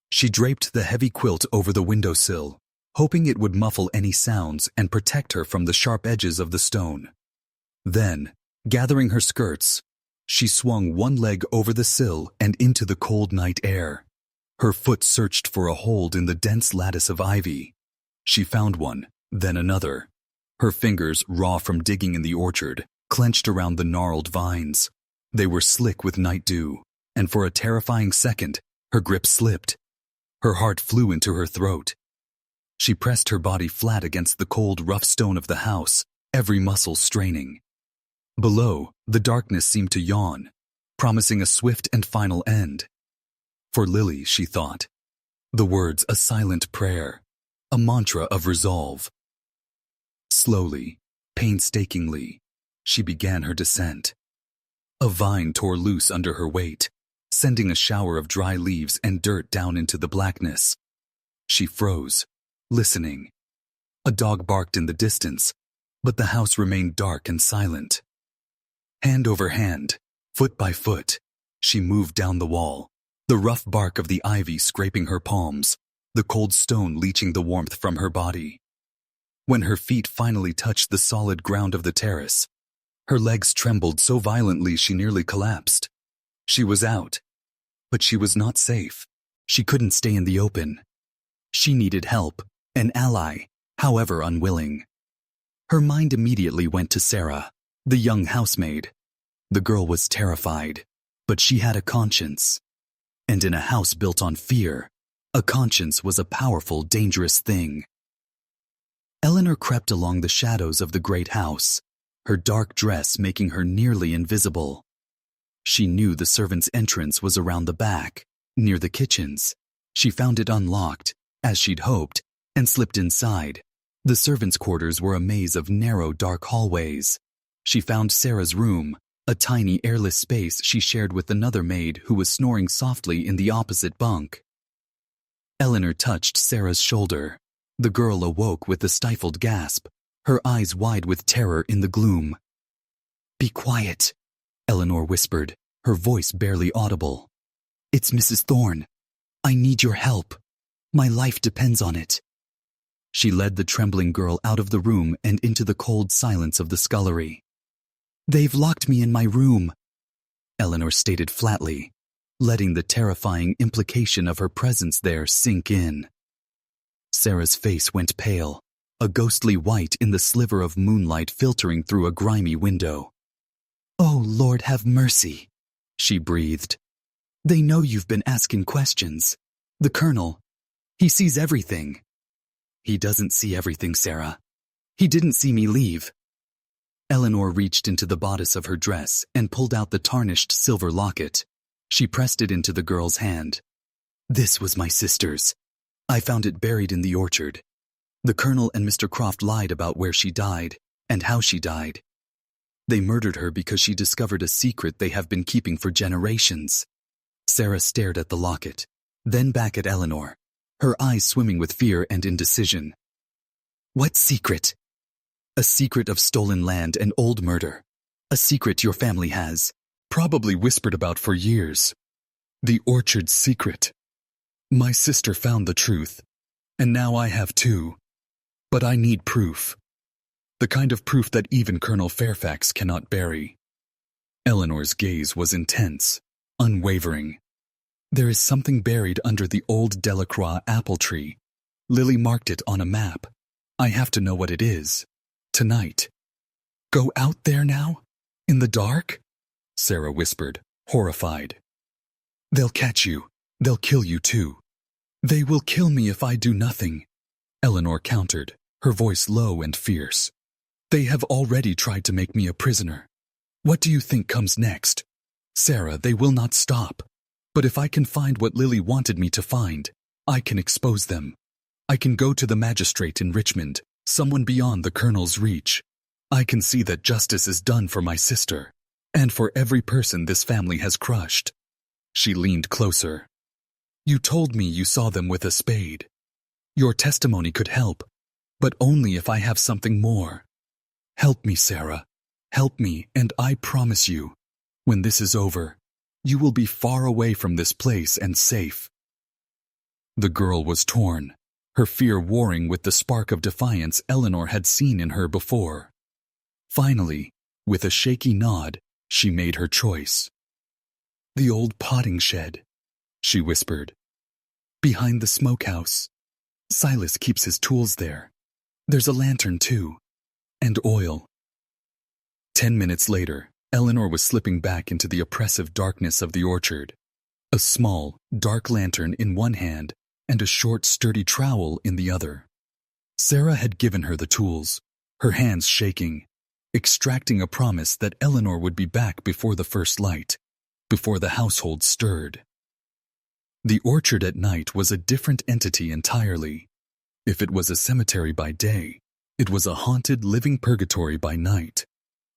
She draped the heavy quilt over the windowsill, hoping it would muffle any sounds and protect her from the sharp edges of the stone. Then, gathering her skirts, she swung one leg over the sill and into the cold night air. Her foot searched for a hold in the dense lattice of ivy. She found one, then another. Her fingers, raw from digging in the orchard, clenched around the gnarled vines. They were slick with night dew, and for a terrifying second, her grip slipped. Her heart flew into her throat. She pressed her body flat against the cold, rough stone of the house, every muscle straining. Below, the darkness seemed to yawn, promising a swift and final end. For Lily, she thought. The words a silent prayer, a mantra of resolve. Slowly, painstakingly, she began her descent. A vine tore loose under her weight, sending a shower of dry leaves and dirt down into the blackness. She froze, listening. A dog barked in the distance, but the house remained dark and silent. Hand over hand, foot by foot, she moved down the wall, the rough bark of the ivy scraping her palms, the cold stone leaching the warmth from her body. When her feet finally touched the solid ground of the terrace, her legs trembled so violently she nearly collapsed. She was out, but she was not safe. She couldn't stay in the open. She needed help, an ally, however unwilling. Her mind immediately went to Sarah, the young housemaid. The girl was terrified, but she had a conscience. And in a house built on fear, a conscience was a powerful, dangerous thing. Eleanor crept along the shadows of the great house, her dark dress making her nearly invisible. She knew the servants' entrance was around the back, near the kitchens. She found it unlocked, as she'd hoped, and slipped inside. The servants' quarters were a maze of narrow, dark hallways. She found Sarah's room, a tiny, airless space she shared with another maid who was snoring softly in the opposite bunk. Eleanor touched Sarah's shoulder. The girl awoke with a stifled gasp, her eyes wide with terror in the gloom. "Be quiet," Eleanor whispered, her voice barely audible. "It's Mrs. Thorne. I need your help. My life depends on it." She led the trembling girl out of the room and into the cold silence of the scullery. "They've locked me in my room," Eleanor stated flatly, letting the terrifying implication of her presence there sink in. Sarah's face went pale, a ghostly white in the sliver of moonlight filtering through a grimy window. "Oh, Lord, have mercy," she breathed. "They know you've been asking questions. The Colonel, he sees everything." "He doesn't see everything, Sarah. He didn't see me leave." Eleanor reached into the bodice of her dress and pulled out the tarnished silver locket. She pressed it into the girl's hand. "This was my sister's. I found it buried in the orchard. The Colonel and Mr. Croft lied about where she died and how she died. They murdered her because she discovered a secret they have been keeping for generations." Sarah stared at the locket, then back at Eleanor, her eyes swimming with fear and indecision. "What secret?" "A secret of stolen land and old murder. A secret your family has, probably whispered about for years. The orchard secret. My sister found the truth, and now I have too. But I need proof. The kind of proof that even Colonel Fairfax cannot bury." Eleanor's gaze was intense, unwavering. "There is something buried under the old Delacroix apple tree. Lily marked it on a map. I have to know what it is. Tonight." "Go out there now? In the dark?" Sarah whispered, horrified. "They'll catch you. They'll kill you too." "They will kill me if I do nothing," Eleanor countered, her voice low and fierce. "They have already tried to make me a prisoner. What do you think comes next? Sarah, they will not stop. But if I can find what Lily wanted me to find, I can expose them. I can go to the magistrate in Richmond, someone beyond the Colonel's reach. I can see that justice is done for my sister, and for every person this family has crushed." She leaned closer. "You told me you saw them with a spade. Your testimony could help, but only if I have something more. Help me, Sarah. Help me, and I promise you, when this is over, you will be far away from this place and safe." The girl was torn, her fear warring with the spark of defiance Eleanor had seen in her before. Finally, with a shaky nod, she made her choice. "The old potting shed," she whispered. "Behind the smokehouse. Silas keeps his tools there. There's a lantern, too. And oil." 10 minutes later, Eleanor was slipping back into the oppressive darkness of the orchard. A small, dark lantern in one hand and a short, sturdy trowel in the other. Sarah had given her the tools, her hands shaking, extracting a promise that Eleanor would be back before the first light, before the household stirred. The orchard at night was a different entity entirely. If it was a cemetery by day, It was a haunted, living purgatory by night.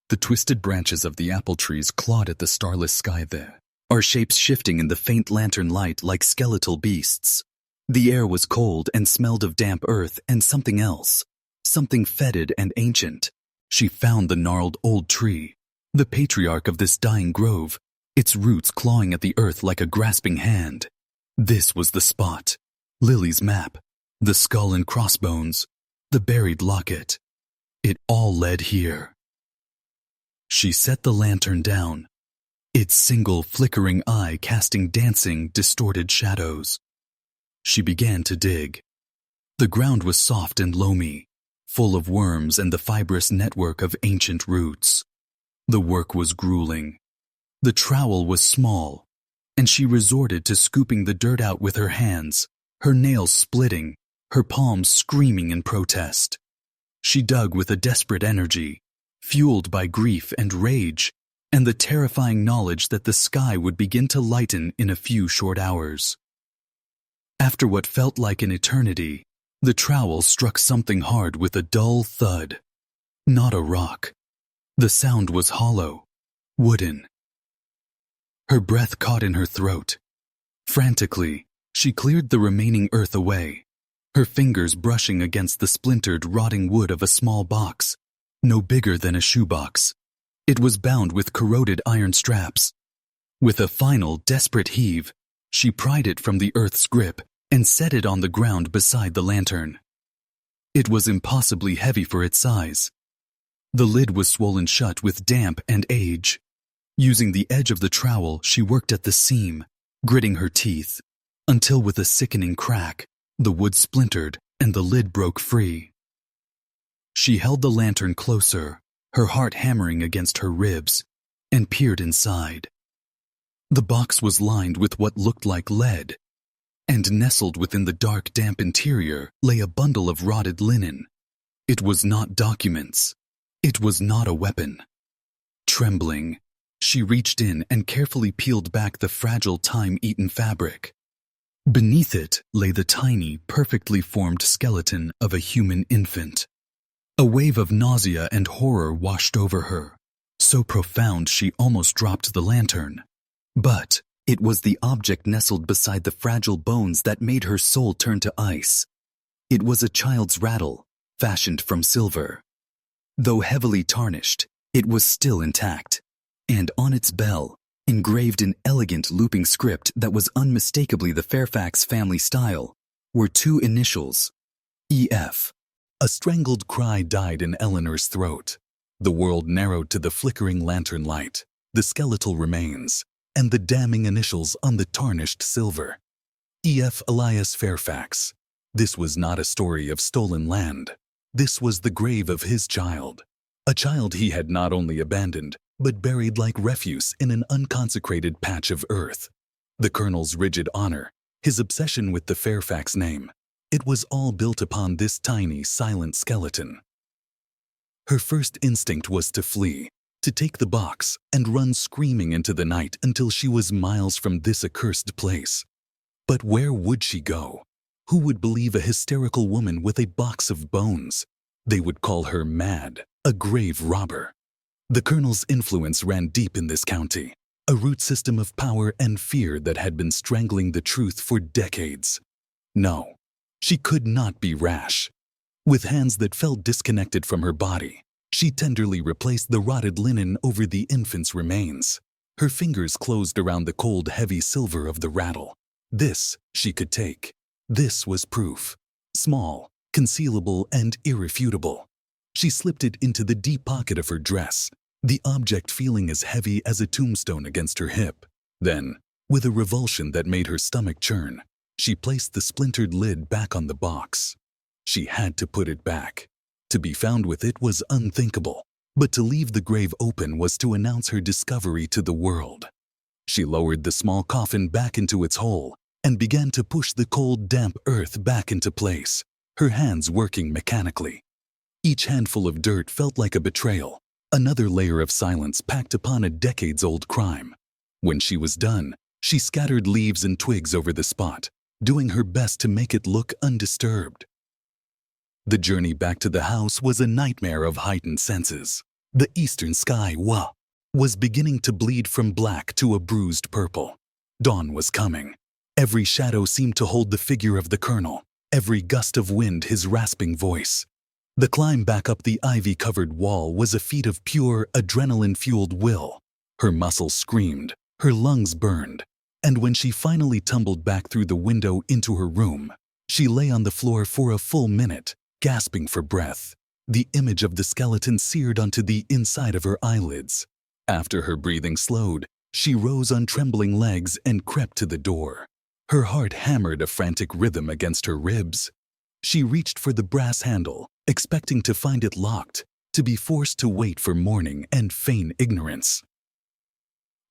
The twisted branches of the apple trees clawed at the starless sky there, our shapes shifting in the faint lantern light like skeletal beasts. The air was cold and smelled of damp earth and something else, something fetid and ancient. She found the gnarled old tree, the patriarch of this dying grove, its roots clawing at the earth like a grasping hand. This was the spot. Lily's map, the skull and crossbones, the buried locket. It all led here. She set the lantern down, its single flickering eye casting dancing, distorted shadows. She began to dig. The ground was soft and loamy, full of worms and the fibrous network of ancient roots. The work was grueling. The trowel was small, and she resorted to scooping the dirt out with her hands, her nails splitting, her palms screaming in protest. She dug with a desperate energy, fueled by grief and rage, and the terrifying knowledge that the sky would begin to lighten in a few short hours. After what felt like an eternity, the trowel struck something hard with a dull thud. Not a rock. The sound was hollow, wooden. Her breath caught in her throat. Frantically, she cleared the remaining earth away, her fingers brushing against the splintered, rotting wood of a small box, no bigger than a shoebox. It was bound with corroded iron straps. With a final, desperate heave, she pried it from the earth's grip and set it on the ground beside the lantern. It was impossibly heavy for its size. The lid was swollen shut with damp and age. Using the edge of the trowel, she worked at the seam, gritting her teeth, until with a sickening crack, the wood splintered and the lid broke free. She held the lantern closer, her heart hammering against her ribs, and peered inside. The box was lined with what looked like lead, and nestled within the dark, damp interior lay a bundle of rotted linen. It was not documents. It was not a weapon. Trembling, she reached in and carefully peeled back the fragile, time-eaten fabric. Beneath it lay the tiny, perfectly formed skeleton of a human infant. A wave of nausea and horror washed over her, so profound she almost dropped the lantern. But it was the object nestled beside the fragile bones that made her soul turn to ice. It was a child's rattle, fashioned from silver. Though heavily tarnished, it was still intact, and on its bell, engraved in elegant looping script that was unmistakably the Fairfax family style, were two initials, E.F. A strangled cry died in Eleanor's throat. The world narrowed to the flickering lantern light, the skeletal remains, and the damning initials on the tarnished silver. E.F. Elias Fairfax. This was not a story of stolen land. This was the grave of his child. A child he had not only abandoned, but buried like refuse in an unconsecrated patch of earth. The Colonel's rigid honor, his obsession with the Fairfax name, it was all built upon this tiny, silent skeleton. Her first instinct was to flee, to take the box and run screaming into the night until she was miles from this accursed place. But where would she go? Who would believe a hysterical woman with a box of bones? They would call her mad, a grave robber. The Colonel's influence ran deep in this county, a root system of power and fear that had been strangling the truth for decades. No, she could not be rash. With hands that felt disconnected from her body, she tenderly replaced the rotted linen over the infant's remains. Her fingers closed around the cold, heavy silver of the rattle. This she could take. This was proof. Small, concealable, and irrefutable. She slipped it into the deep pocket of her dress, the object feeling as heavy as a tombstone against her hip. Then, with a revulsion that made her stomach churn, she placed the splintered lid back on the box. She had to put it back. To be found with it was unthinkable, but to leave the grave open was to announce her discovery to the world. She lowered the small coffin back into its hole and began to push the cold, damp earth back into place, her hands working mechanically. Each handful of dirt felt like a betrayal, another layer of silence packed upon a decades-old crime. When she was done, she scattered leaves and twigs over the spot, doing her best to make it look undisturbed. The journey back to the house was a nightmare of heightened senses. The eastern sky was beginning to bleed from black to a bruised purple. Dawn was coming. Every shadow seemed to hold the figure of the colonel, every gust of wind his rasping voice. The climb back up the ivy-covered wall was a feat of pure, adrenaline-fueled will. Her muscles screamed, her lungs burned, and when she finally tumbled back through the window into her room, she lay on the floor for a full minute, gasping for breath. The image of the skeleton seared onto the inside of her eyelids. After her breathing slowed, she rose on trembling legs and crept to the door. Her heart hammered a frantic rhythm against her ribs. She reached for the brass handle, expecting to find it locked, to be forced to wait for morning and feign ignorance.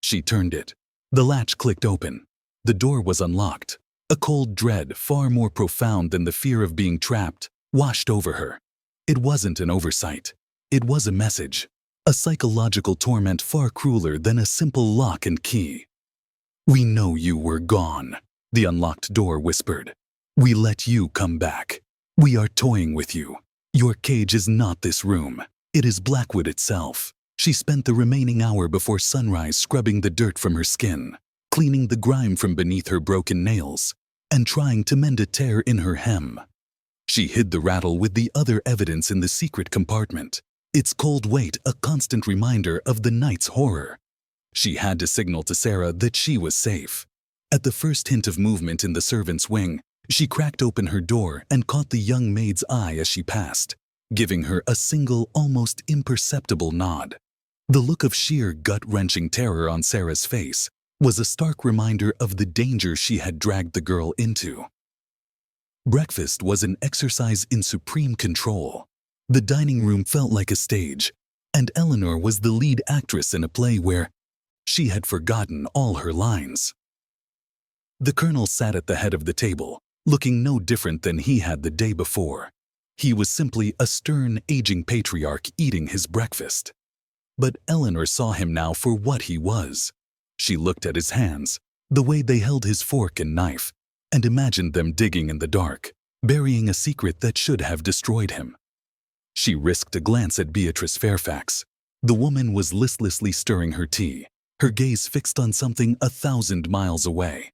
She turned it. The latch clicked open. The door was unlocked. A cold dread, far more profound than the fear of being trapped, washed over her. It wasn't an oversight. It was a message. A psychological torment far crueler than a simple lock and key. "We know you were gone," the unlocked door whispered. "We let you come back. We are toying with you. Your cage is not this room. It is Blackwood itself." She spent the remaining hour before sunrise scrubbing the dirt from her skin, cleaning the grime from beneath her broken nails, and trying to mend a tear in her hem. She hid the rattle with the other evidence in the secret compartment, its cold weight a constant reminder of the night's horror. She had to signal to Sarah that she was safe. At the first hint of movement in the servants' wing, she cracked open her door and caught the young maid's eye as she passed, giving her a single, almost imperceptible nod. The look of sheer gut-wrenching terror on Sarah's face was a stark reminder of the danger she had dragged the girl into. Breakfast was an exercise in supreme control. The dining room felt like a stage, and Eleanor was the lead actress in a play where she had forgotten all her lines. The colonel sat at the head of the table, looking no different than he had the day before. He was simply a stern, aging patriarch eating his breakfast. But Eleanor saw him now for what he was. She looked at his hands, the way they held his fork and knife, and imagined them digging in the dark, burying a secret that should have destroyed him. She risked a glance at Beatrice Fairfax. The woman was listlessly stirring her tea, her gaze fixed on something 1,000 miles away.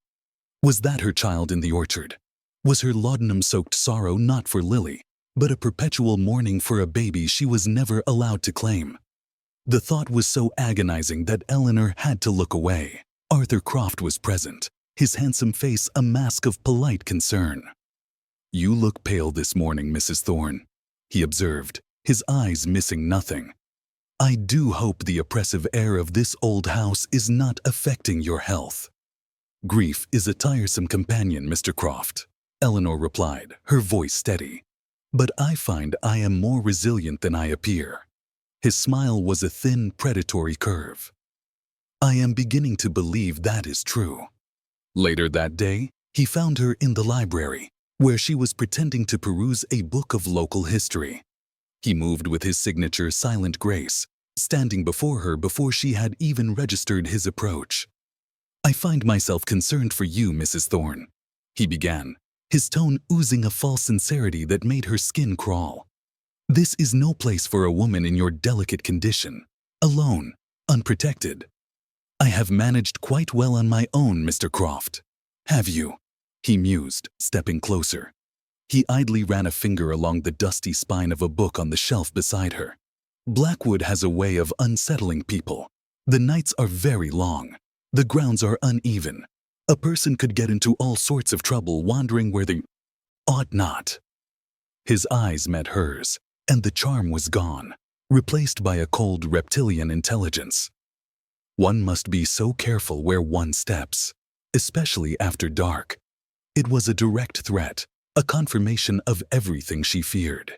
Was that her child in the orchard? Was her laudanum-soaked sorrow not for Lily, but a perpetual mourning for a baby she was never allowed to claim? The thought was so agonizing that Eleanor had to look away. Arthur Croft was present, his handsome face a mask of polite concern. "You look pale this morning, Mrs. Thorne," he observed, his eyes missing nothing. "I do hope the oppressive air of this old house is not affecting your health." "Grief is a tiresome companion, Mr. Croft," Eleanor replied, her voice steady. "But I find I am more resilient than I appear." His smile was a thin, predatory curve. "I am beginning to believe that is true." Later that day, he found her in the library, where she was pretending to peruse a book of local history. He moved with his signature silent grace, standing before her before she had even registered his approach. "I find myself concerned for you, Mrs. Thorne," he began, his tone oozing a false sincerity that made her skin crawl. "This is no place for a woman in your delicate condition, alone, unprotected. I have managed quite well on my own, Mr. Croft. Have you?" he mused, stepping closer. He idly ran a finger along the dusty spine of a book on the shelf beside her. "Blackwood has a way of unsettling people. The nights are very long. The grounds are uneven. A person could get into all sorts of trouble wandering where they ought not." His eyes met hers, and the charm was gone, replaced by a cold reptilian intelligence. One must be so careful where one steps, especially after dark. It was a direct threat, a confirmation of everything she feared.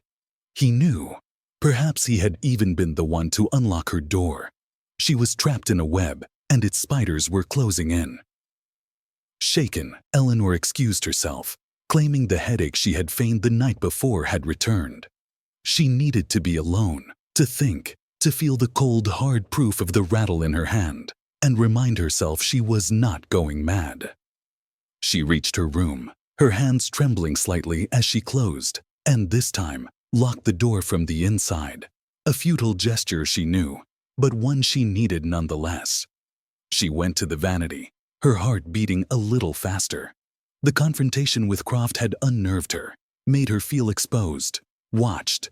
He knew. Perhaps he had even been the one to unlock her door. She was trapped in a web, and its spiders were closing in. Shaken, Eleanor excused herself, claiming the headache she had feigned the night before had returned. She needed to be alone, to think, to feel the cold, hard proof of the rattle in her hand, and remind herself she was not going mad. She reached her room, her hands trembling slightly as she closed, and this time, lock the door from the inside. A futile gesture, she knew, but one she needed nonetheless. She went to the vanity, her heart beating a little faster. The confrontation with Croft had unnerved her, made her feel exposed, watched.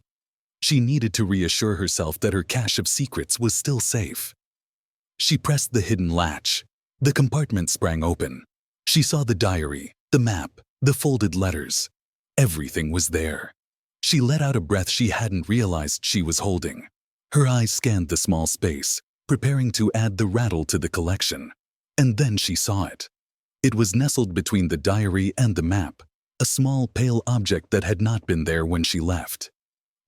She needed to reassure herself that her cache of secrets was still safe. She pressed the hidden latch. The compartment sprang open. She saw the diary, the map, the folded letters. Everything was there. She let out a breath she hadn't realized she was holding. Her eyes scanned the small space, preparing to add the rattle to the collection. And then she saw it. It was nestled between the diary and the map, a small pale object that had not been there when she left.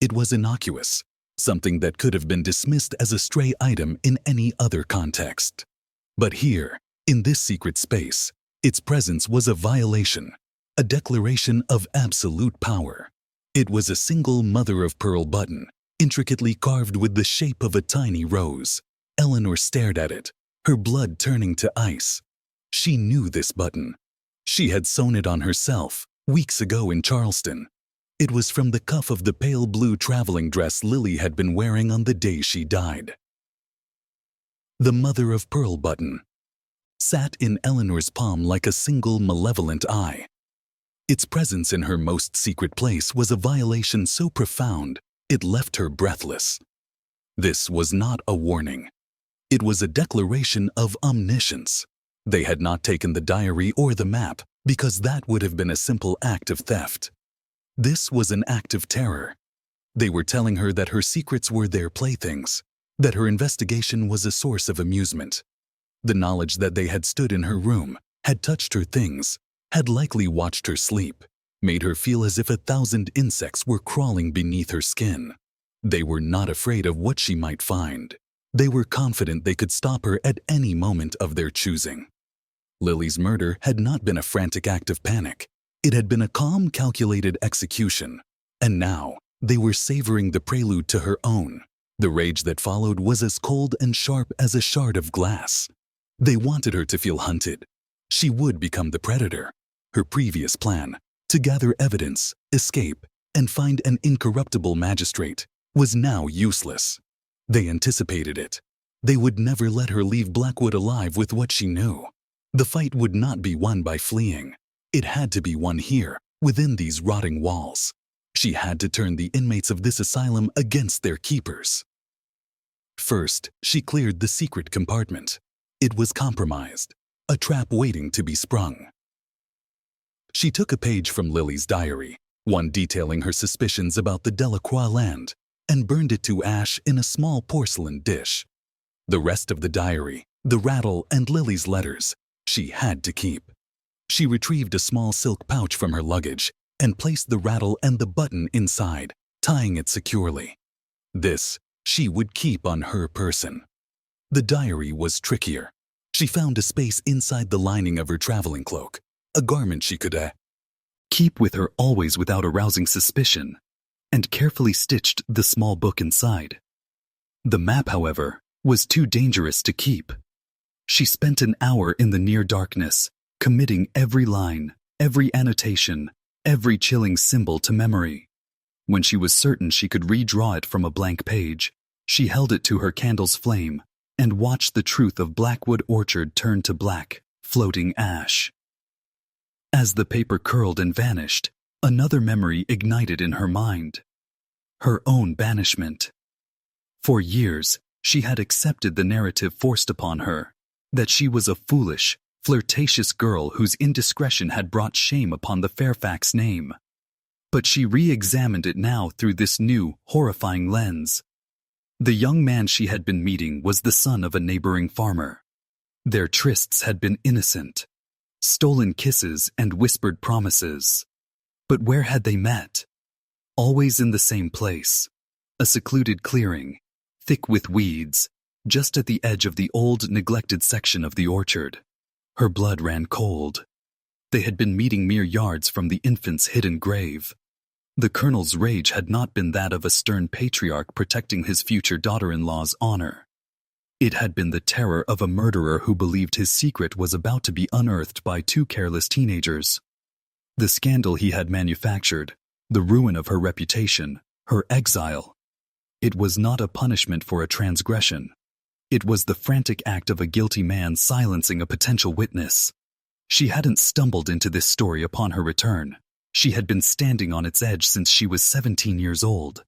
It was innocuous, something that could have been dismissed as a stray item in any other context. But here, in this secret space, its presence was a violation, a declaration of absolute power. It was a single mother-of-pearl button, intricately carved with the shape of a tiny rose. Eleanor stared at it, her blood turning to ice. She knew this button. She had sewn it on herself, weeks ago in Charleston. It was from the cuff of the pale blue traveling dress Lily had been wearing on the day she died. The mother-of-pearl button sat in Eleanor's palm like a single malevolent eye. Its presence in her most secret place was a violation so profound it left her breathless. This was not a warning. It was a declaration of omniscience. They had not taken the diary or the map because that would have been a simple act of theft. This was an act of terror. They were telling her that her secrets were their playthings, that her investigation was a source of amusement. The knowledge that they had stood in her room, had touched her things, had likely watched her sleep, made her feel as if 1,000 insects were crawling beneath her skin. They were not afraid of what she might find. They were confident they could stop her at any moment of their choosing. Lily's murder had not been a frantic act of panic. It had been a calm, calculated execution. And now, they were savoring the prelude to her own. The rage that followed was as cold and sharp as a shard of glass. They wanted her to feel hunted. She would become the predator. Her previous plan, to gather evidence, escape, and find an incorruptible magistrate, was now useless. They anticipated it. They would never let her leave Blackwood alive with what she knew. The fight would not be won by fleeing. It had to be won here, within these rotting walls. She had to turn the inmates of this asylum against their keepers. First, she cleared the secret compartment. It was compromised, a trap waiting to be sprung. She took a page from Lily's diary, one detailing her suspicions about the Delacroix land, and burned it to ash in a small porcelain dish. The rest of the diary, the rattle and Lily's letters, she had to keep. She retrieved a small silk pouch from her luggage and placed the rattle and the button inside, tying it securely. This she would keep on her person. The diary was trickier. She found a space inside the lining of her traveling cloak, a garment she could keep with her always without arousing suspicion, and carefully stitched the small book inside. The map, however, was too dangerous to keep. She spent an hour in the near darkness, committing every line, every annotation, every chilling symbol to memory. When she was certain she could redraw it from a blank page, she held it to her candle's flame and watched the truth of Blackwood Orchard turn to black, floating ash. As the paper curled and vanished, another memory ignited in her mind. Her own banishment. For years, she had accepted the narrative forced upon her, that she was a foolish, flirtatious girl whose indiscretion had brought shame upon the Fairfax name. But she re-examined it now through this new, horrifying lens. The young man she had been meeting was the son of a neighboring farmer. Their trysts had been innocent, stolen kisses and whispered promises. But where had they met? Always in the same place, a secluded clearing, thick with weeds, just at the edge of the old, neglected section of the orchard. Her blood ran cold. They had been meeting mere yards from the infant's hidden grave. The colonel's rage had not been that of a stern patriarch protecting his future daughter-in-law's honor. It had been the terror of a murderer who believed his secret was about to be unearthed by two careless teenagers. The scandal he had manufactured, the ruin of her reputation, Her exile. It was not a punishment for a transgression. It was the frantic act of a guilty man silencing a potential witness. She hadn't stumbled into this story upon her return. She had been standing on its edge since she was 17 years old.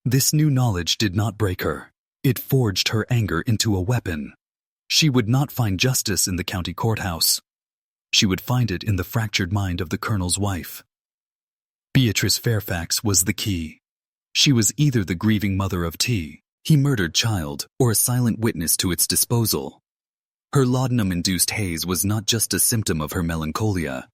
This new knowledge did not break her. It forged her anger into a weapon. She would not find justice in the county courthouse. She would find it in the fractured mind of the colonel's wife. Beatrice Fairfax was the key. She was either the grieving mother of T, he murdered child, or a silent witness to its disposal. Her laudanum-induced haze was not just a symptom of her melancholia.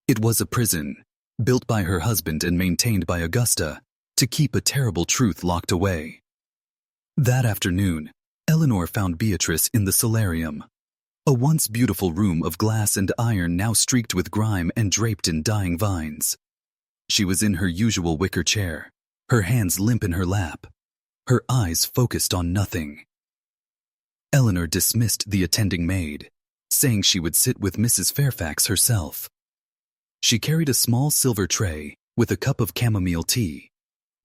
It was a prison, built by her husband and maintained by Augusta, to keep a terrible truth locked away. That afternoon, Eleanor found Beatrice in the solarium, a once beautiful room of glass and iron now streaked with grime and draped in dying vines. She was in her usual wicker chair, her hands limp in her lap, her eyes focused on nothing. Eleanor dismissed the attending maid, saying she would sit with Mrs. Fairfax herself. She carried a small silver tray with a cup of chamomile tea,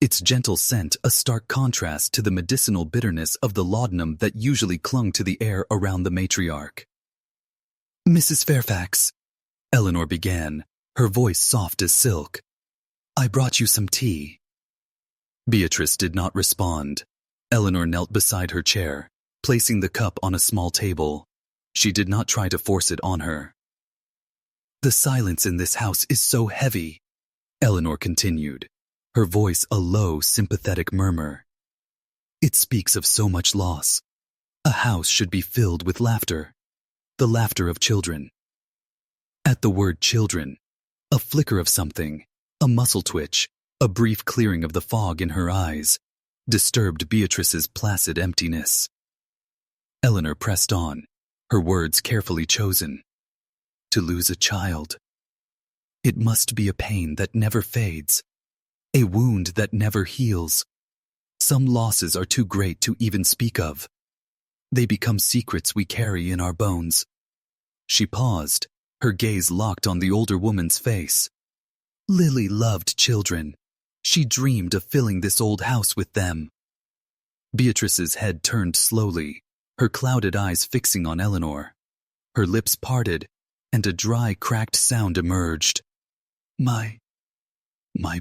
its gentle scent a stark contrast to the medicinal bitterness of the laudanum that usually clung to the air around the matriarch. "Mrs. Fairfax," Eleanor began, her voice soft as silk, "I brought you some tea." Beatrice did not respond. Eleanor knelt beside her chair, placing the cup on a small table. She did not try to force it on her. "The silence in this house is so heavy," Eleanor continued, her voice a low, sympathetic murmur. "It speaks of so much loss. A house should be filled with laughter, the laughter of children." At the word children, a flicker of something, a muscle twitch, a brief clearing of the fog in her eyes, disturbed Beatrice's placid emptiness. Eleanor pressed on, her words carefully chosen. To lose a child. It must be a pain that never fades, a wound that never heals. Some losses are too great to even speak of. They become secrets we carry in our bones. She paused, her gaze locked on the older woman's face. Lily loved children. She dreamed of filling this old house with them. Beatrice's head turned slowly, her clouded eyes fixing on Eleanor. Her lips parted, and a dry, cracked sound emerged. My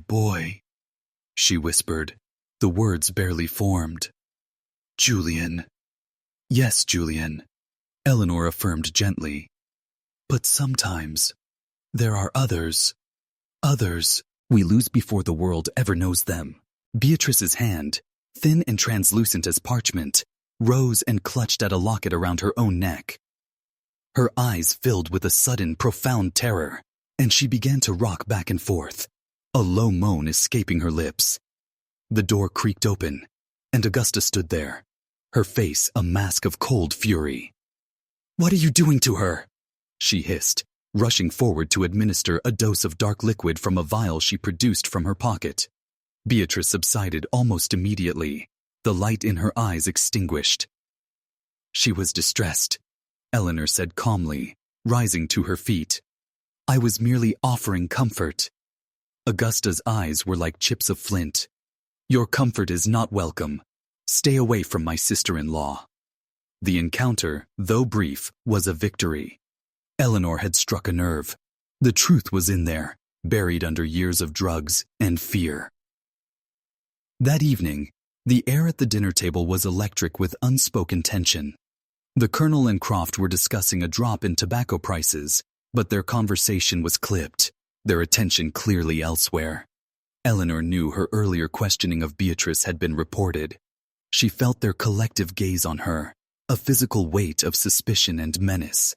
boy," she whispered, the words barely formed. "Julian." "Yes, Julian," Eleanor affirmed gently. "But sometimes, there are others we lose before the world ever knows them." Beatrice's hand, thin and translucent as parchment, rose and clutched at a locket around her own neck. Her eyes filled with a sudden, profound terror, and she began to rock back and forth, a low moan escaping her lips. The door creaked open, and Augusta stood there, her face a mask of cold fury. "What are you doing to her?" she hissed, rushing forward to administer a dose of dark liquid from a vial she produced from her pocket. Beatrice subsided almost immediately, the light in her eyes extinguished. "She was distressed," Eleanor said calmly, rising to her feet. "I was merely offering comfort." Augusta's eyes were like chips of flint. "Your comfort is not welcome. Stay away from my sister-in-law." The encounter, though brief, was a victory. Eleanor had struck a nerve. The truth was in there, buried under years of drugs and fear. That evening, the air at the dinner table was electric with unspoken tension. The Colonel and Croft were discussing a drop in tobacco prices, but their conversation was clipped, their attention clearly elsewhere. Eleanor knew her earlier questioning of Beatrice had been reported. She felt their collective gaze on her, a physical weight of suspicion and menace.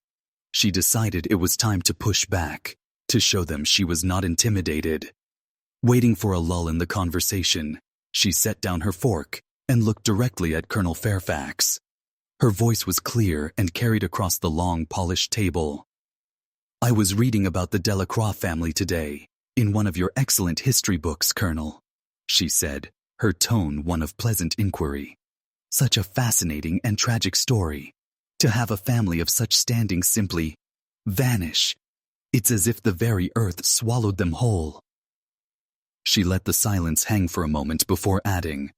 She decided it was time to push back, to show them she was not intimidated. Waiting for a lull in the conversation, she set down her fork and looked directly at Colonel Fairfax. Her voice was clear and carried across the long, polished table. "I was reading about the Delacroix family today, in one of your excellent history books, Colonel," she said, her tone one of pleasant inquiry. "Such a fascinating and tragic story. To have a family of such standing simply vanish. It's as if the very earth swallowed them whole." She let the silence hang for a moment before adding,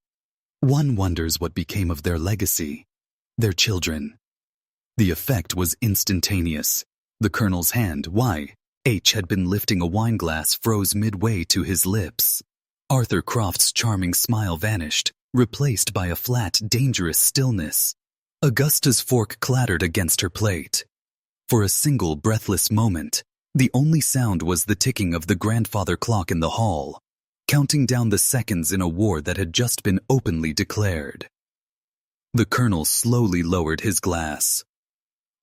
"One wonders what became of their legacy, their children." The effect was instantaneous. The colonel's hand, Y.H. had been lifting a wineglass, froze midway to his lips. Arthur Croft's charming smile vanished, replaced by a flat, dangerous stillness. Augusta's fork clattered against her plate. For a single breathless moment, the only sound was the ticking of the grandfather clock in the hall, counting down the seconds in a war that had just been openly declared. The colonel slowly lowered his glass.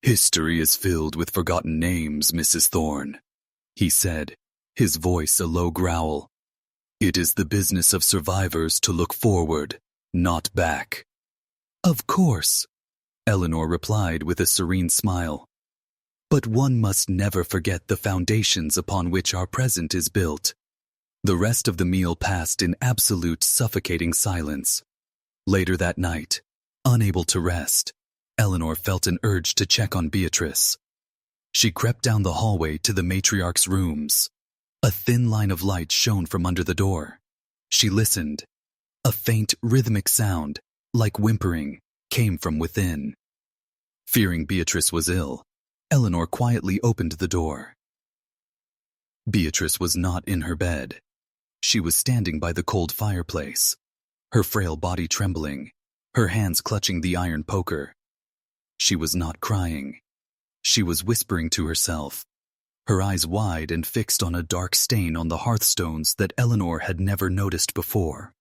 "History is filled with forgotten names, Mrs. Thorne," he said, his voice a low growl. "It is the business of survivors to look forward, not back." "Of course," Eleanor replied with a serene smile. "But one must never forget the foundations upon which our present is built." The rest of the meal passed in absolute suffocating silence. Later that night, unable to rest, Eleanor felt an urge to check on Beatrice. She crept down the hallway to the matriarch's rooms. A thin line of light shone from under the door. She listened. A faint, rhythmic sound, like whimpering, came from within. Fearing Beatrice was ill, Eleanor quietly opened the door. Beatrice was not in her bed. She was standing by the cold fireplace, her frail body trembling, her hands clutching the iron poker. She was not crying. She was whispering to herself, her eyes wide and fixed on a dark stain on the hearthstones that Eleanor had never noticed before.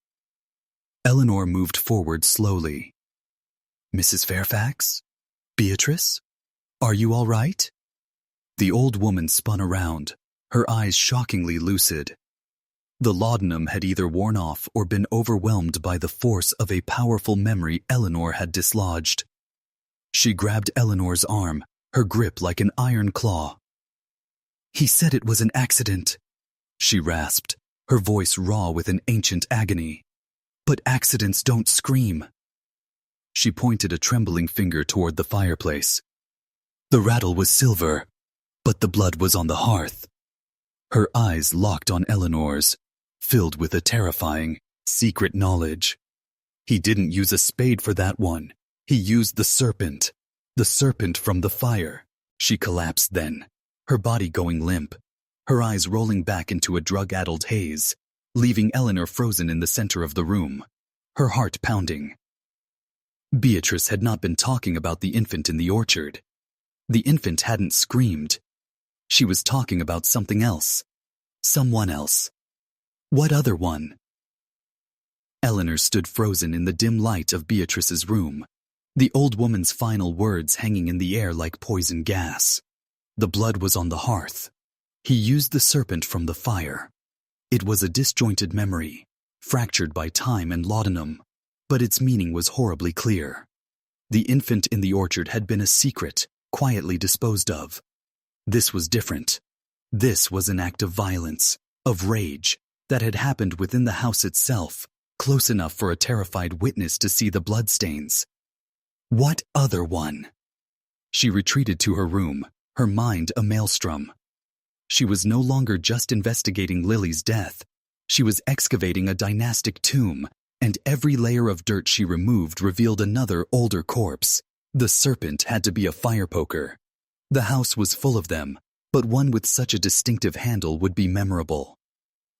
Eleanor moved forward slowly. "Mrs. Fairfax? Beatrice? Are you all right?" The old woman spun around, her eyes shockingly lucid. The laudanum had either worn off or been overwhelmed by the force of a powerful memory Eleanor had dislodged. She grabbed Eleanor's arm, her grip like an iron claw. "He said it was an accident," she rasped, her voice raw with an ancient agony. "But accidents don't scream." She pointed a trembling finger toward the fireplace. "The rattle was silver, but the blood was on the hearth." Her eyes locked on Eleanor's, filled with a terrifying, secret knowledge. "He didn't use a spade for that one. He used the serpent from the fire." She collapsed then, her body going limp, her eyes rolling back into a drug-addled haze, leaving Eleanor frozen in the center of the room, her heart pounding. Beatrice had not been talking about the infant in the orchard. The infant hadn't screamed. She was talking about something else. Someone else. What other one? Eleanor stood frozen in the dim light of Beatrice's room, the old woman's final words hanging in the air like poison gas. The blood was on the hearth. He used the serpent from the fire. It was a disjointed memory, fractured by time and laudanum, but its meaning was horribly clear. The infant in the orchard had been a secret, quietly disposed of. This was different. This was an act of violence, of rage, that had happened within the house itself, close enough for a terrified witness to see the bloodstains. What other one? She retreated to her room, her mind a maelstrom. She was no longer just investigating Lily's death. She was excavating a dynastic tomb, and every layer of dirt she removed revealed another, older corpse. The serpent had to be a fire poker. The house was full of them, but one with such a distinctive handle would be memorable.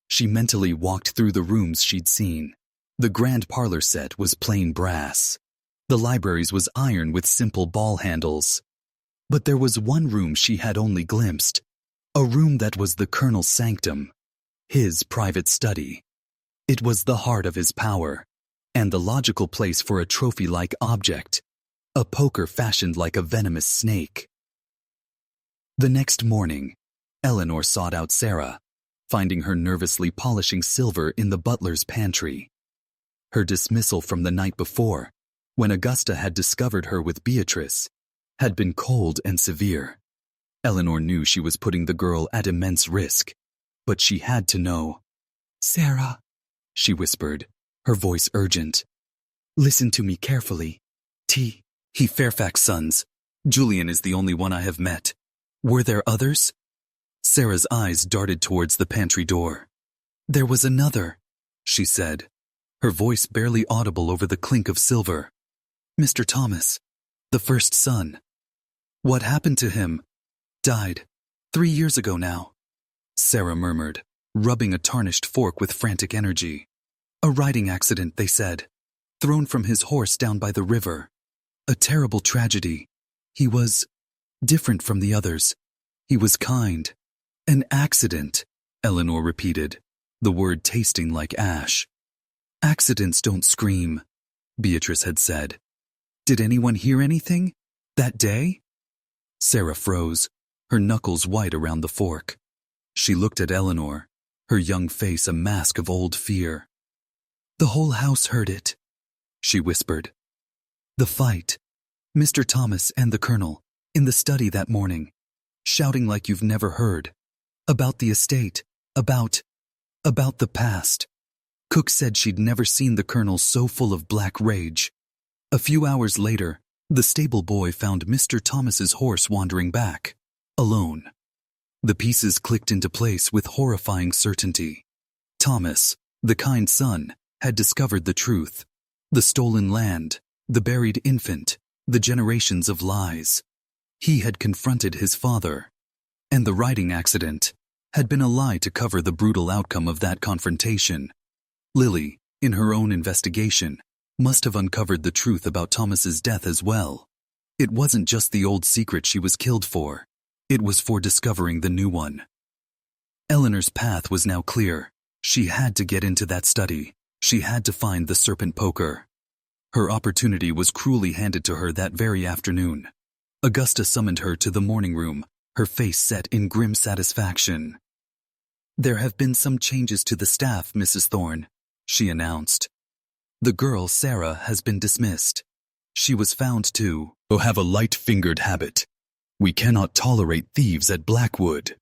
She mentally walked through the rooms she'd seen. The grand parlor set was plain brass. The library's was iron with simple ball handles. But there was one room she had only glimpsed, a room that was the colonel's sanctum, his private study. It was the heart of his power, and the logical place for a trophy-like object, a poker fashioned like a venomous snake. The next morning, Eleanor sought out Sarah, finding her nervously polishing silver in the butler's pantry. Her dismissal from the night before, when Augusta had discovered her with Beatrice, had been cold and severe. Eleanor knew she was putting the girl at immense risk, but she had to know. "Sarah," she whispered, her voice urgent. "Listen to me carefully. He Fairfax sons. Julian is the only one I have met. Were there others?" Sarah's eyes darted towards the pantry door. There was another, she said, her voice barely audible over the clink of silver. Mr. Thomas, the first son. What happened to him? Died 3 years ago now, Sarah murmured, rubbing a tarnished fork with frantic energy. A riding accident, they said. Thrown from his horse down by the river. A terrible tragedy. He was different from the others. He was kind. An accident, Eleanor repeated, the word tasting like ash. Accidents don't scream, Beatrice had said. Did anyone hear anything? That day? Sarah froze, her knuckles white around the fork. She looked at Eleanor, her young face a mask of old fear. The whole house heard it, she whispered. The fight. Mr. Thomas and the Colonel, in the study that morning, shouting like you've never heard. About the estate, about the past. Cook said she'd never seen the Colonel so full of black rage. A few hours later, the stable boy found Mr. Thomas's horse wandering back, alone. The pieces clicked into place with horrifying certainty. Thomas, the kind son, had discovered the truth. The stolen land, the buried infant, the generations of lies. He had confronted his father. And the riding accident had been a lie to cover the brutal outcome of that confrontation. Lily, in her own investigation, must have uncovered the truth about Thomas's death as well. It wasn't just the old secret she was killed for. It was for discovering the new one. Eleanor's path was now clear. She had to get into that study. She had to find the serpent poker. Her opportunity was cruelly handed to her that very afternoon. Augusta summoned her to the morning room, her face set in grim satisfaction. There have been some changes to the staff, Mrs. Thorne, she announced. The girl, Sarah, has been dismissed. She was found to have a light-fingered habit. We cannot tolerate thieves at Blackwood.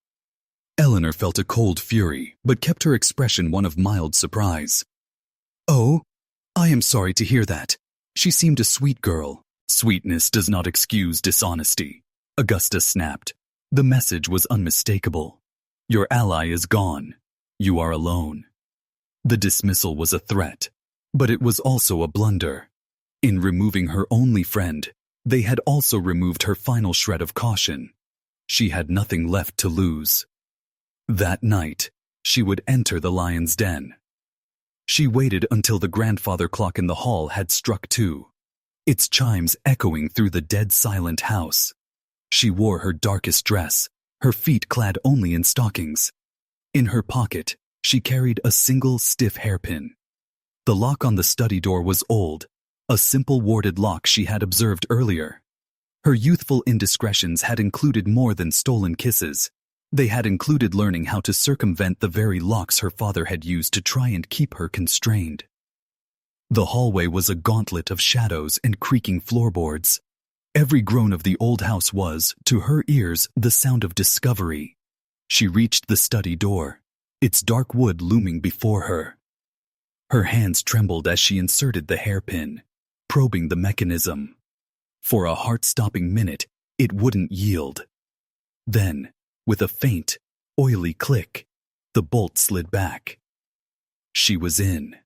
Eleanor felt a cold fury, but kept her expression one of mild surprise. Oh, I am sorry to hear that. She seemed a sweet girl. Sweetness does not excuse dishonesty, Augusta snapped. The message was unmistakable. Your ally is gone. You are alone. The dismissal was a threat, but it was also a blunder. In removing her only friend, they had also removed her final shred of caution. She had nothing left to lose. That night, she would enter the lion's den. She waited until the grandfather clock in the hall had struck 2, its chimes echoing through the dead silent house. She wore her darkest dress, her feet clad only in stockings. In her pocket, she carried a single stiff hairpin. The lock on the study door was old, a simple warded lock she had observed earlier. Her youthful indiscretions had included more than stolen kisses. They had included learning how to circumvent the very locks her father had used to try and keep her constrained. The hallway was a gauntlet of shadows and creaking floorboards. Every groan of the old house was, to her ears, the sound of discovery. She reached the study door, its dark wood looming before her. Her hands trembled as she inserted the hairpin, probing the mechanism. For a heart-stopping minute, it wouldn't yield. Then, with a faint, oily click, the bolt slid back. She was in.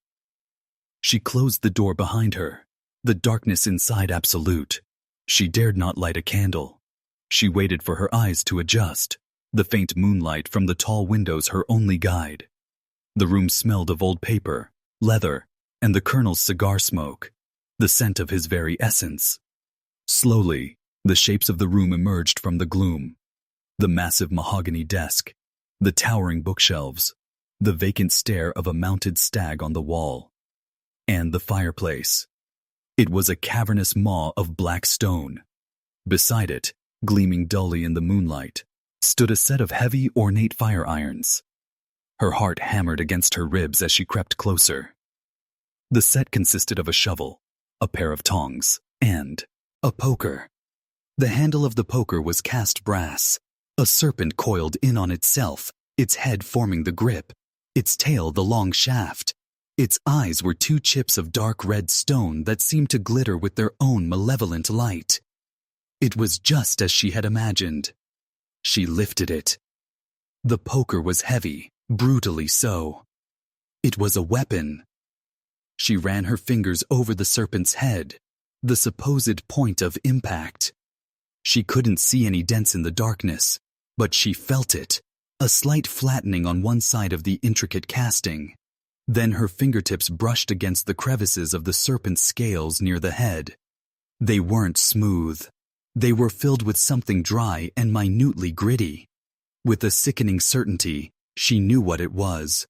She closed the door behind her, the darkness inside absolute. She dared not light a candle. She waited for her eyes to adjust, the faint moonlight from the tall windows her only guide. The room smelled of old paper, leather, and the Colonel's cigar smoke, the scent of his very essence. Slowly, the shapes of the room emerged from the gloom. The massive mahogany desk, the towering bookshelves, the vacant stare of a mounted stag on the wall, and the fireplace. It was a cavernous maw of black stone. Beside it, gleaming dully in the moonlight, stood a set of heavy, ornate fire irons. Her heart hammered against her ribs as she crept closer. The set consisted of a shovel, a pair of tongs, and a poker. The handle of the poker was cast brass, a serpent coiled in on itself, its head forming the grip, its tail the long shaft. Its eyes were 2 chips of dark red stone that seemed to glitter with their own malevolent light. It was just as she had imagined. She lifted it. The poker was heavy, brutally so. It was a weapon. She ran her fingers over the serpent's head, the supposed point of impact. She couldn't see any dents in the darkness, but she felt it, a slight flattening on one side of the intricate casting. Then her fingertips brushed against the crevices of the serpent's scales near the head. They weren't smooth. They were filled with something dry and minutely gritty. With a sickening certainty, she knew what it was.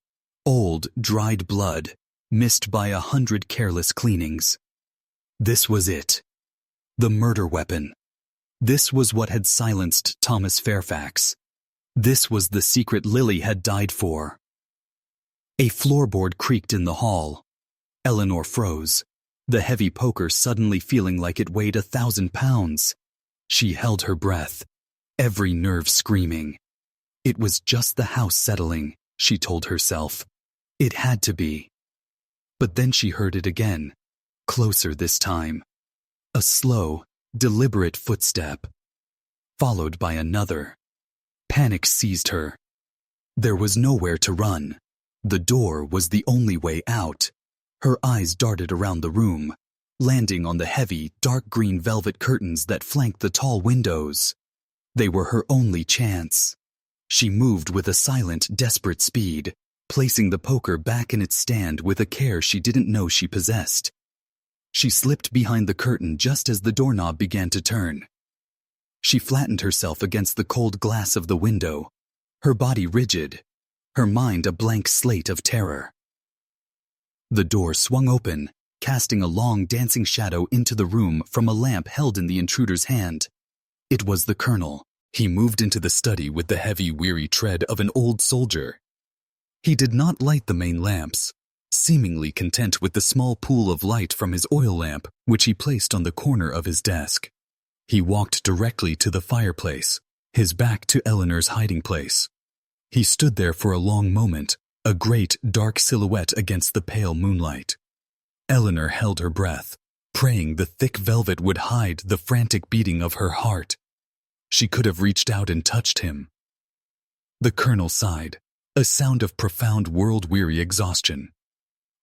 Old, dried blood, missed by 100 careless cleanings. This was it. The murder weapon. This was what had silenced Thomas Fairfax. This was the secret Lily had died for. A floorboard creaked in the hall. Eleanor froze, the heavy poker suddenly feeling like it weighed 1,000 pounds. She held her breath, every nerve screaming. It was just the house settling, she told herself. It had to be. But then she heard it again, closer this time. A slow, deliberate footstep, followed by another. Panic seized her. There was nowhere to run. The door was the only way out. Her eyes darted around the room, landing on the heavy, dark green velvet curtains that flanked the tall windows. They were her only chance. She moved with a silent, desperate speed, placing the poker back in its stand with a care she didn't know she possessed. She slipped behind the curtain just as the doorknob began to turn. She flattened herself against the cold glass of the window, her body rigid, her mind a blank slate of terror. The door swung open, casting a long dancing shadow into the room from a lamp held in the intruder's hand. It was the colonel. He moved into the study with the heavy, weary tread of an old soldier. He did not light the main lamps, seemingly content with the small pool of light from his oil lamp, which he placed on the corner of his desk. He walked directly to the fireplace, his back to Eleanor's hiding place. He stood there for a long moment, a great, dark silhouette against the pale moonlight. Eleanor held her breath, praying the thick velvet would hide the frantic beating of her heart. She could have reached out and touched him. The colonel sighed, a sound of profound world-weary exhaustion.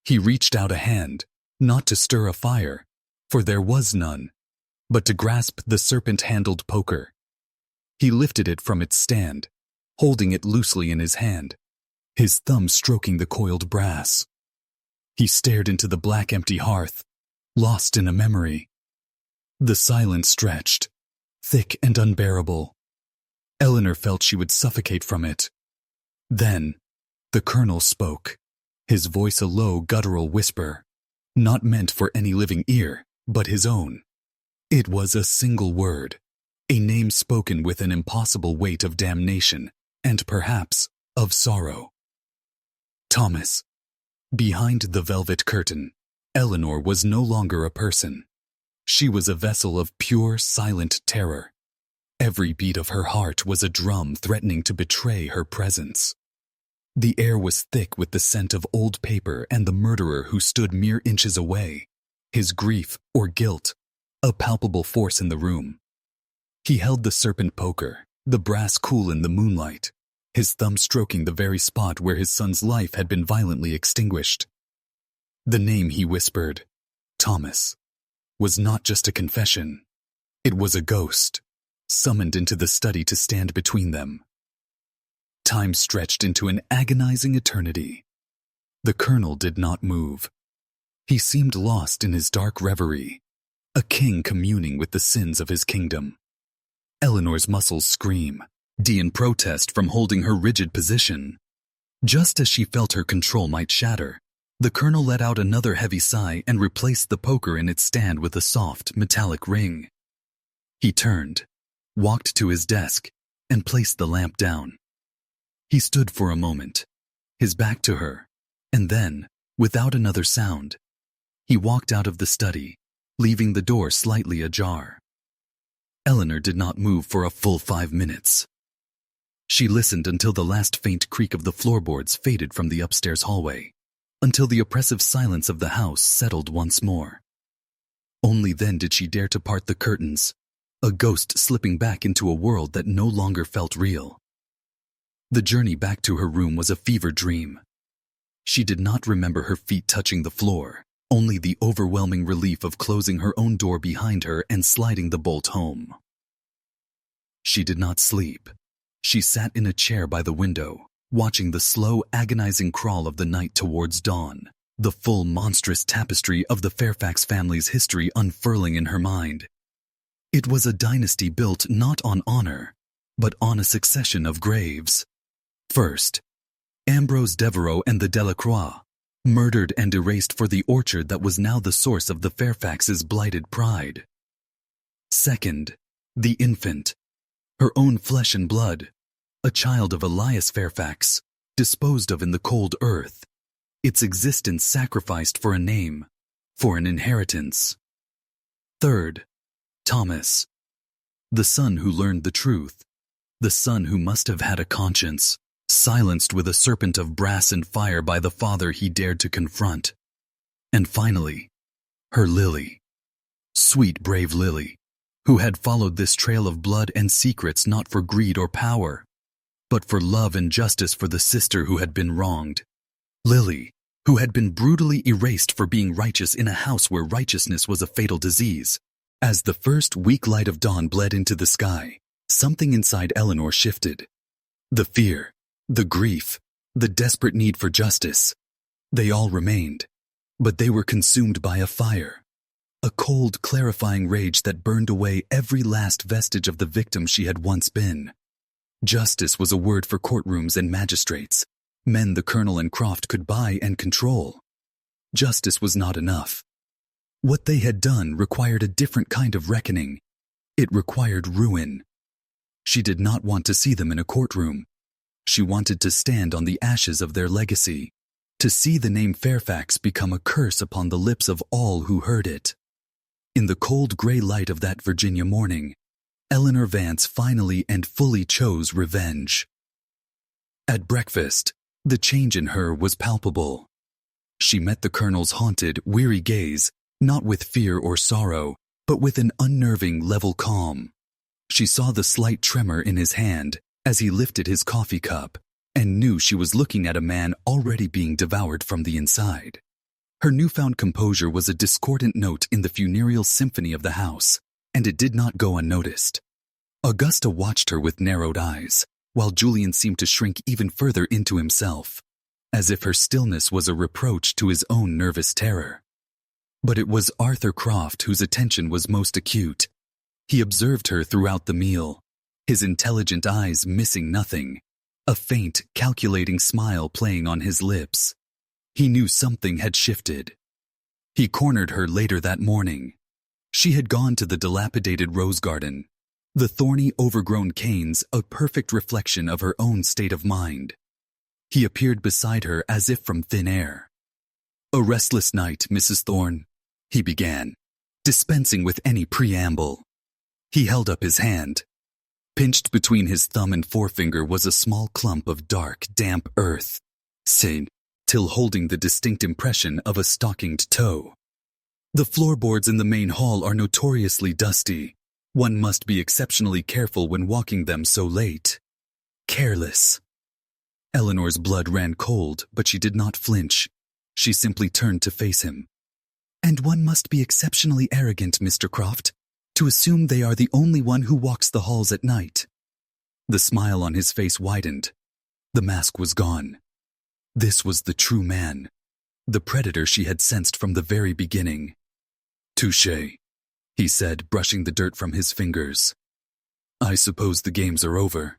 He reached out a hand, not to stir a fire, for there was none, but to grasp the serpent-handled poker. He lifted it from its stand, holding it loosely in his hand, his thumb stroking the coiled brass. He stared into the black empty hearth, lost in a memory. The silence stretched, thick and unbearable. Eleanor felt she would suffocate from it. Then, the colonel spoke, his voice a low, guttural whisper, not meant for any living ear, but his own. It was a single word, a name spoken with an impossible weight of damnation, and perhaps of sorrow. Thomas. Behind the velvet curtain, Eleanor was no longer a person. She was a vessel of pure, silent terror. Every beat of her heart was a drum threatening to betray her presence. The air was thick with the scent of old paper and the murderer who stood mere inches away, his grief or guilt, a palpable force in the room. He held the serpent poker, the brass cool in the moonlight, his thumb stroking the very spot where his son's life had been violently extinguished. The name he whispered, Thomas, was not just a confession. It was a ghost, summoned into the study to stand between them. Time stretched into an agonizing eternity. The colonel did not move. He seemed lost in his dark reverie, a king communing with the sins of his kingdom. Eleanor's muscles scream, in protest from holding her rigid position. Just as she felt her control might shatter, the colonel let out another heavy sigh and replaced the poker in its stand with a soft, metallic ring. He turned, walked to his desk, and placed the lamp down. He stood for a moment, his back to her, and then, without another sound, he walked out of the study, leaving the door slightly ajar. Eleanor did not move for a full 5 minutes. She listened until the last faint creak of the floorboards faded from the upstairs hallway, until the oppressive silence of the house settled once more. Only then did she dare to part the curtains, a ghost slipping back into a world that no longer felt real. The journey back to her room was a fever dream. She did not remember her feet touching the floor, only the overwhelming relief of closing her own door behind her and sliding the bolt home. She did not sleep. She sat in a chair by the window, watching the slow, agonizing crawl of the night towards dawn, the full, monstrous tapestry of the Fairfax family's history unfurling in her mind. It was a dynasty built not on honor, but on a succession of graves. First, Ambrose Devereux and the Delacroix, murdered and erased for the orchard that was now the source of the Fairfax's blighted pride. Second, the infant, her own flesh and blood, a child of Elias Fairfax, disposed of in the cold earth, its existence sacrificed for a name, for an inheritance. Third, Thomas, the son who learned the truth, the son who must have had a conscience, silenced with a serpent of brass and fire by the father he dared to confront. And finally, her Lily, sweet, brave Lily, who had followed this trail of blood and secrets not for greed or power, but for love and justice for the sister who had been wronged. Lily, who had been brutally erased for being righteous in a house where righteousness was a fatal disease. As the first weak light of dawn bled into the sky, something inside Eleanor shifted. The fear, the grief, the desperate need for justice. They all remained, but they were consumed by a fire. A cold, clarifying rage that burned away every last vestige of the victim she had once been. Justice was a word for courtrooms and magistrates, men the Colonel and Croft could buy and control. Justice was not enough. What they had done required a different kind of reckoning. It required ruin. She did not want to see them in a courtroom. She wanted to stand on the ashes of their legacy, to see the name Fairfax become a curse upon the lips of all who heard it. In the cold gray light of that Virginia morning, Eleanor Vance finally and fully chose revenge. At breakfast, the change in her was palpable. She met the Colonel's haunted, weary gaze, not with fear or sorrow, but with an unnerving, level calm. She saw the slight tremor in his hand as he lifted his coffee cup, and knew she was looking at a man already being devoured from the inside. Her newfound composure was a discordant note in the funereal symphony of the house, and it did not go unnoticed. Augusta watched her with narrowed eyes, while Julian seemed to shrink even further into himself, as if her stillness was a reproach to his own nervous terror. But it was Arthur Croft whose attention was most acute. He observed her throughout the meal, his intelligent eyes missing nothing, a faint, calculating smile playing on his lips. He knew something had shifted. He cornered her later that morning. She had gone to the dilapidated rose garden, the thorny, overgrown canes a perfect reflection of her own state of mind. He appeared beside her as if from thin air. "A restless night, Mrs. Thorne," he began, dispensing with any preamble. He held up his hand. Pinched between his thumb and forefinger was a small clump of dark, damp earth, till holding the distinct impression of a stockinged toe. "The floorboards in the main hall are notoriously dusty. One must be exceptionally careful when walking them so late. Careless." Eleanor's blood ran cold, but she did not flinch. She simply turned to face him. "And one must be exceptionally arrogant, Mr. Croft, to assume they are the only one who walks the halls at night." The smile on his face widened. The mask was gone. This was the true man, the predator she had sensed from the very beginning. "Touché," he said, brushing the dirt from his fingers. "I suppose the games are over.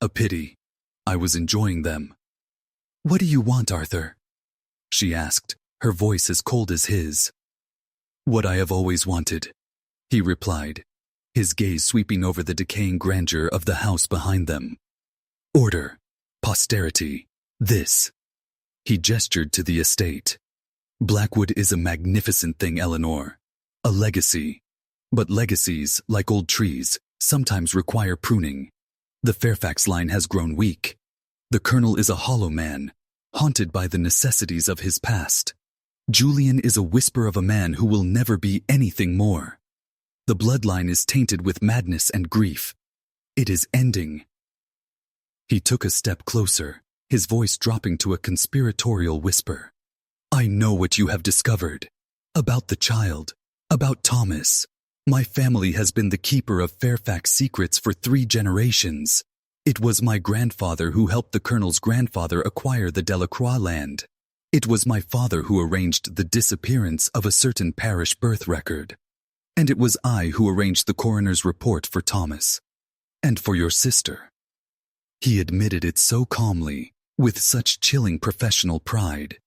A pity. I was enjoying them." "What do you want, Arthur?" she asked, her voice as cold as his. "What I have always wanted," he replied, his gaze sweeping over the decaying grandeur of the house behind them. "Order, posterity, this." He gestured to the estate. "Blackwood is a magnificent thing, Eleanor. A legacy. But legacies, like old trees, sometimes require pruning. The Fairfax line has grown weak. The Colonel is a hollow man, haunted by the necessities of his past. Julian is a whisper of a man who will never be anything more. The bloodline is tainted with madness and grief. It is ending." He took a step closer, his voice dropping to a conspiratorial whisper. I know what you have discovered. About the child. About Thomas. My family has been the keeper of Fairfax secrets for 3 generations. It was my grandfather who helped the Colonel's grandfather acquire the Delacroix land. It was my father who arranged the disappearance of a certain parish birth record. And it was I who arranged the coroner's report for Thomas. And for your sister. He admitted it so calmly, with such chilling professional pride,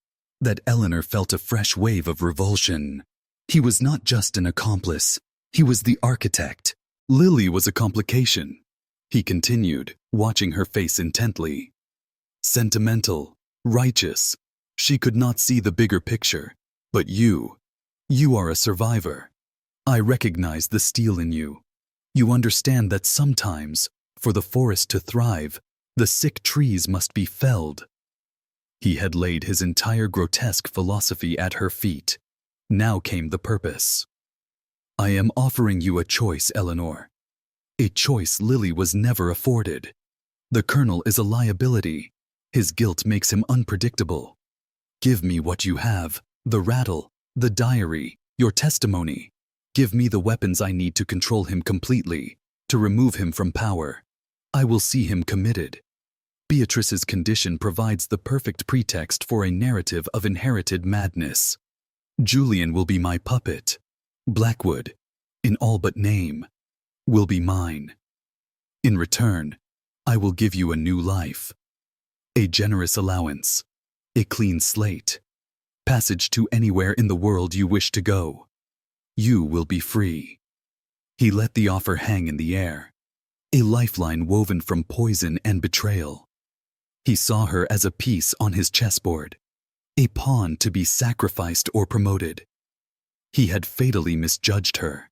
that Eleanor felt a fresh wave of revulsion. He was not just an accomplice, he was the architect. Lily was a complication. He continued, watching her face intently. Sentimental, righteous. She could not see the bigger picture. But you are a survivor. I recognize the steel in you. You understand that sometimes, for the forest to thrive, the sick trees must be felled. He had laid his entire grotesque philosophy at her feet. Now came the purpose. I am offering you a choice, Eleanor. A choice Lily was never afforded. The Colonel is a liability. His guilt makes him unpredictable. Give me what you have, the rattle, the diary, your testimony. Give me the weapons I need to control him completely, to remove him from power. I will see him committed. Beatrice's condition provides the perfect pretext for a narrative of inherited madness. Julian will be my puppet. Blackwood, in all but name, will be mine. In return, I will give you a new life. A generous allowance. A clean slate. Passage to anywhere in the world you wish to go. You will be free. He let the offer hang in the air. A lifeline woven from poison and betrayal. He saw her as a piece on his chessboard. A pawn to be sacrificed or promoted. He had fatally misjudged her.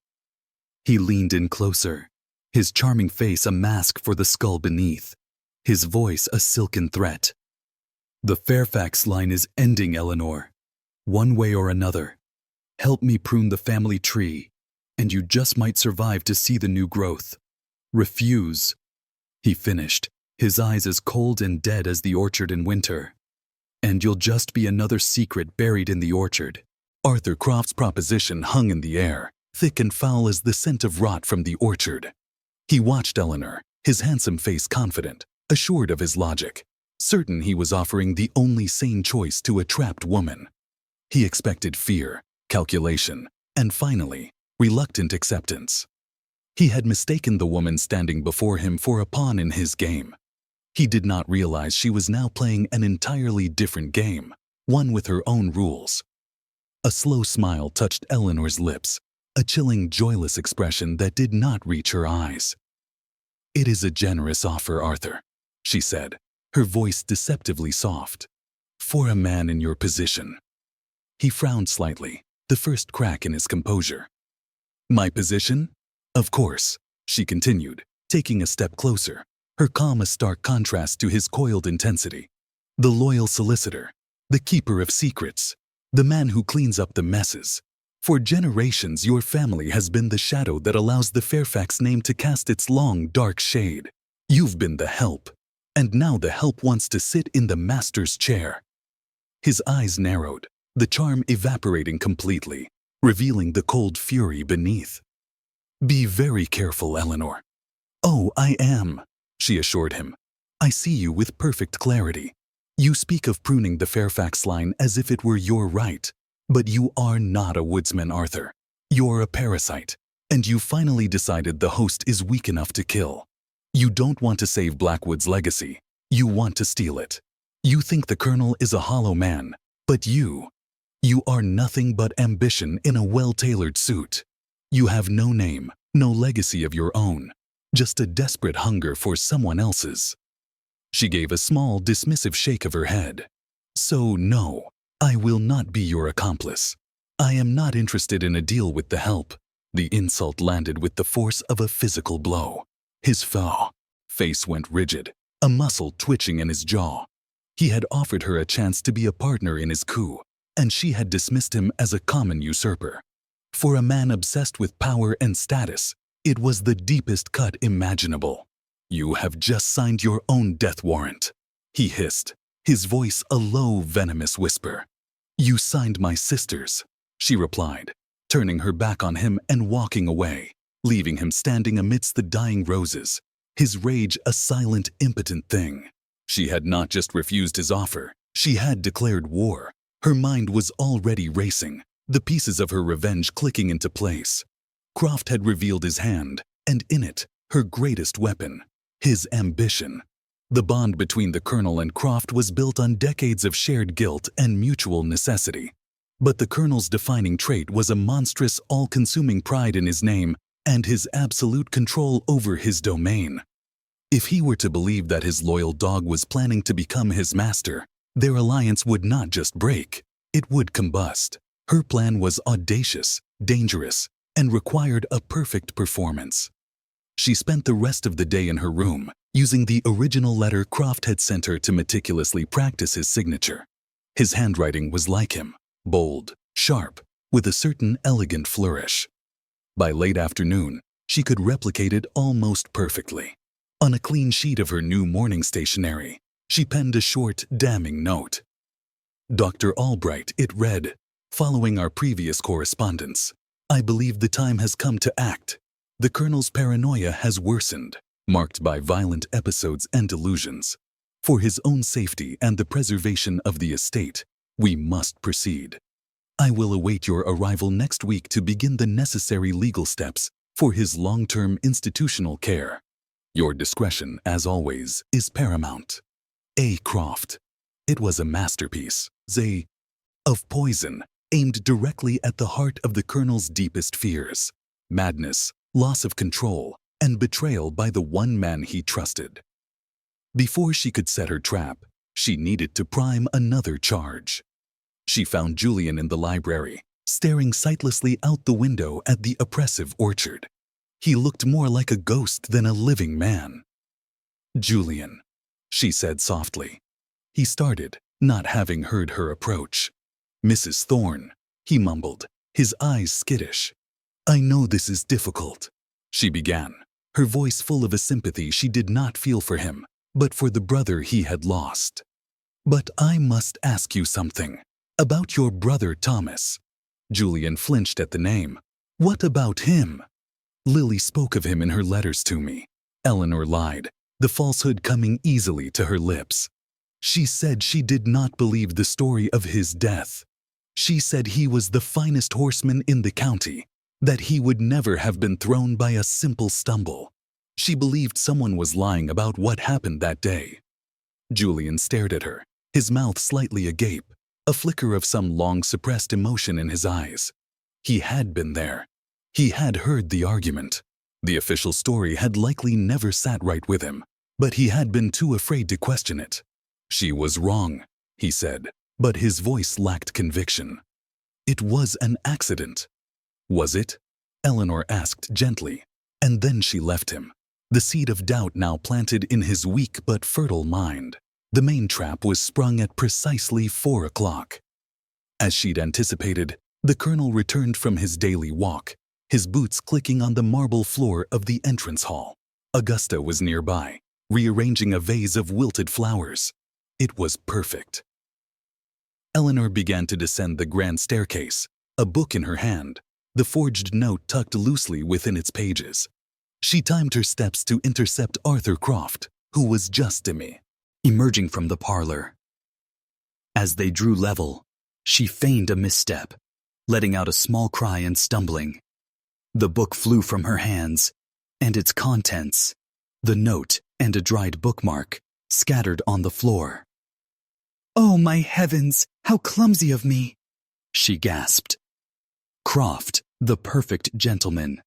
He leaned in closer, his charming face a mask for the skull beneath, his voice a silken threat. The Fairfax line is ending, Eleanor. One way or another. Help me prune the family tree, and you just might survive to see the new growth. Refuse. He finished, his eyes as cold and dead as the orchard in winter. And you'll just be another secret buried in the orchard. Arthur Croft's proposition hung in the air, thick and foul as the scent of rot from the orchard. He watched Eleanor, his handsome face confident, assured of his logic, certain he was offering the only sane choice to a trapped woman. He expected fear, calculation, and finally, reluctant acceptance. He had mistaken the woman standing before him for a pawn in his game. He did not realize she was now playing an entirely different game, one with her own rules. A slow smile touched Eleanor's lips, a chilling, joyless expression that did not reach her eyes. It is a generous offer, Arthur, she said, her voice deceptively soft. For a man in your position. He frowned slightly, the first crack in his composure. My position? Of course, she continued, taking a step closer, her calm a stark contrast to his coiled intensity. The loyal solicitor, the keeper of secrets, the man who cleans up the messes. For generations, your family has been the shadow that allows the Fairfax name to cast its long, dark shade. You've been the help, and now the help wants to sit in the master's chair. His eyes narrowed, the charm evaporating completely, revealing the cold fury beneath. Be very careful, Eleanor. Oh, I am, she assured him. I see you with perfect clarity. You speak of pruning the Fairfax line as if it were your right. But you are not a woodsman, Arthur. You're a parasite, and you finally decided the host is weak enough to kill. You don't want to save Blackwood's legacy. You want to steal it. You think the Colonel is a hollow man, but you are nothing but ambition in a well-tailored suit. You have no name, no legacy of your own, just a desperate hunger for someone else's. She gave a small, dismissive shake of her head. So no. I will not be your accomplice. I am not interested in a deal with the help. The insult landed with the force of a physical blow. His face went rigid, a muscle twitching in his jaw. He had offered her a chance to be a partner in his coup, and she had dismissed him as a common usurper. For a man obsessed with power and status, it was the deepest cut imaginable. You have just signed your own death warrant, he hissed, his voice a low, venomous whisper. "You signed my sisters," she replied, turning her back on him and walking away, leaving him standing amidst the dying roses, his rage a silent, impotent thing. She had not just refused his offer, she had declared war. Her mind was already racing, the pieces of her revenge clicking into place. Croft had revealed his hand, and in it, her greatest weapon, his ambition. The bond between the Colonel and Croft was built on decades of shared guilt and mutual necessity. But the Colonel's defining trait was a monstrous, all-consuming pride in his name and his absolute control over his domain. If he were to believe that his loyal dog was planning to become his master, their alliance would not just break, it would combust. Her plan was audacious, dangerous, and required a perfect performance. She spent the rest of the day in her room, using the original letter Croft had sent her to meticulously practice his signature. His handwriting was like him, bold, sharp, with a certain elegant flourish. By late afternoon, she could replicate it almost perfectly. On a clean sheet of her new morning stationery, she penned a short, damning note. "Dr. Albright," it read, "following our previous correspondence, I believe the time has come to act. The Colonel's paranoia has worsened, marked by violent episodes and delusions. For his own safety and the preservation of the estate, we must proceed. I will await your arrival next week to begin the necessary legal steps for his long-term institutional care. Your discretion, as always, is paramount. A. Croft." It was a masterpiece, of poison, aimed directly at the heart of the Colonel's deepest fears: madness, loss of control, and betrayal by the one man he trusted. Before she could set her trap, she needed to prime another charge. She found Julian in the library, staring sightlessly out the window at the oppressive orchard. He looked more like a ghost than a living man. "Julian," she said softly. He started, not having heard her approach. "Mrs. Thorne," he mumbled, his eyes skittish. "I know this is difficult," she began, her voice full of a sympathy she did not feel for him, but for the brother he had lost. "But I must ask you something. About your brother Thomas." Julian flinched at the name. "What about him?" "Lily spoke of him in her letters to me," Eleanor lied, the falsehood coming easily to her lips. "She said she did not believe the story of his death. She said he was the finest horseman in the county, that he would never have been thrown by a simple stumble. She believed someone was lying about what happened that day." Julian stared at her, his mouth slightly agape, a flicker of some long-suppressed emotion in his eyes. He had been there. He had heard the argument. The official story had likely never sat right with him, but he had been too afraid to question it. "She was wrong," he said, but his voice lacked conviction. "It was an accident." "Was it?" Eleanor asked gently, and then she left him, the seed of doubt now planted in his weak but fertile mind. The main trap was sprung at precisely 4 o'clock. As she'd anticipated, the Colonel returned from his daily walk, his boots clicking on the marble floor of the entrance hall. Augusta was nearby, rearranging a vase of wilted flowers. It was perfect. Eleanor began to descend the grand staircase, a book in her hand, the forged note tucked loosely within its pages. She timed her steps to intercept Arthur Croft, who was just emerging from the parlor. As they drew level, she feigned a misstep, letting out a small cry and stumbling. The book flew from her hands, and its contents, the note and a dried bookmark, scattered on the floor. "Oh, my heavens, how clumsy of me!" she gasped. Croft, the perfect gentleman,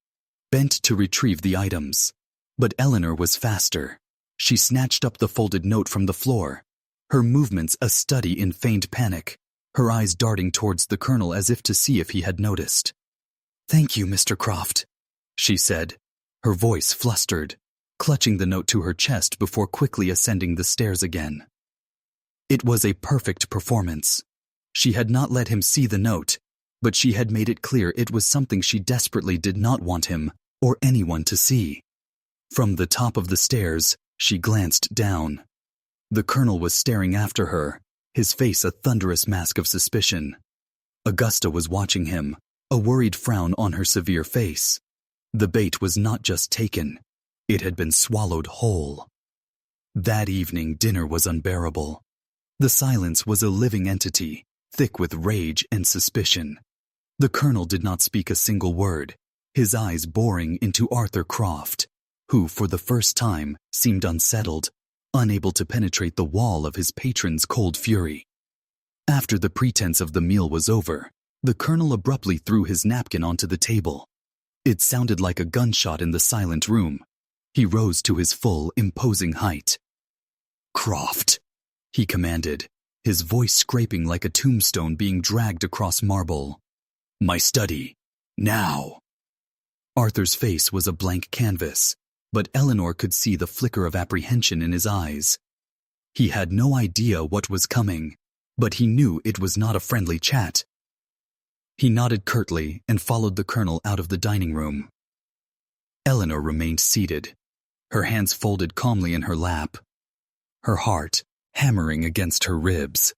bent to retrieve the items, but Eleanor was faster. She snatched up the folded note from the floor, her movements a study in feigned panic, her eyes darting towards the Colonel as if to see if he had noticed. "Thank you, Mr. Croft," she said, her voice flustered, clutching the note to her chest before quickly ascending the stairs again. It was a perfect performance. She had not let him see the note, but she had made it clear it was something she desperately did not want him or anyone to see. From the top of the stairs, she glanced down. The colonel was staring after her, his face a thunderous mask of suspicion. Augusta was watching him, a worried frown on her severe face. The bait was not just taken, it had been swallowed whole. That evening, dinner was unbearable. The silence was a living entity, thick with rage and suspicion. The colonel did not speak a single word, his eyes boring into Arthur Croft, who, for the first time, seemed unsettled, unable to penetrate the wall of his patron's cold fury. After the pretense of the meal was over, the colonel abruptly threw his napkin onto the table. It sounded like a gunshot in the silent room. He rose to his full, imposing height. "Croft," he commanded, his voice scraping like a tombstone being dragged across marble. "My study. Now." Arthur's face was a blank canvas, but Eleanor could see the flicker of apprehension in his eyes. He had no idea what was coming, but he knew it was not a friendly chat. He nodded curtly and followed the colonel out of the dining room. Eleanor remained seated, her hands folded calmly in her lap, her heart hammering against her ribs.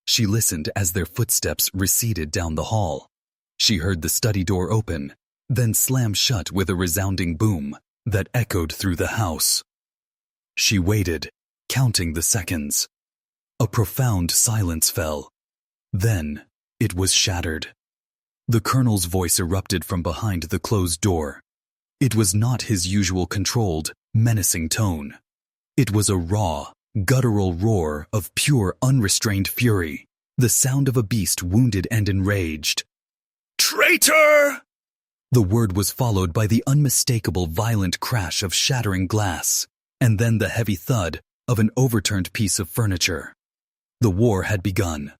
She listened as their footsteps receded down the hall. She heard the study door open, then slam shut with a resounding boom that echoed through the house. She waited, counting the seconds. A profound silence fell. Then it was shattered. The colonel's voice erupted from behind the closed door. It was not his usual controlled, menacing tone. It was a raw, guttural roar of pure, unrestrained fury, the sound of a beast wounded and enraged. "Traitor!" The word was followed by the unmistakable violent crash of shattering glass, and then the heavy thud of an overturned piece of furniture. The war had begun.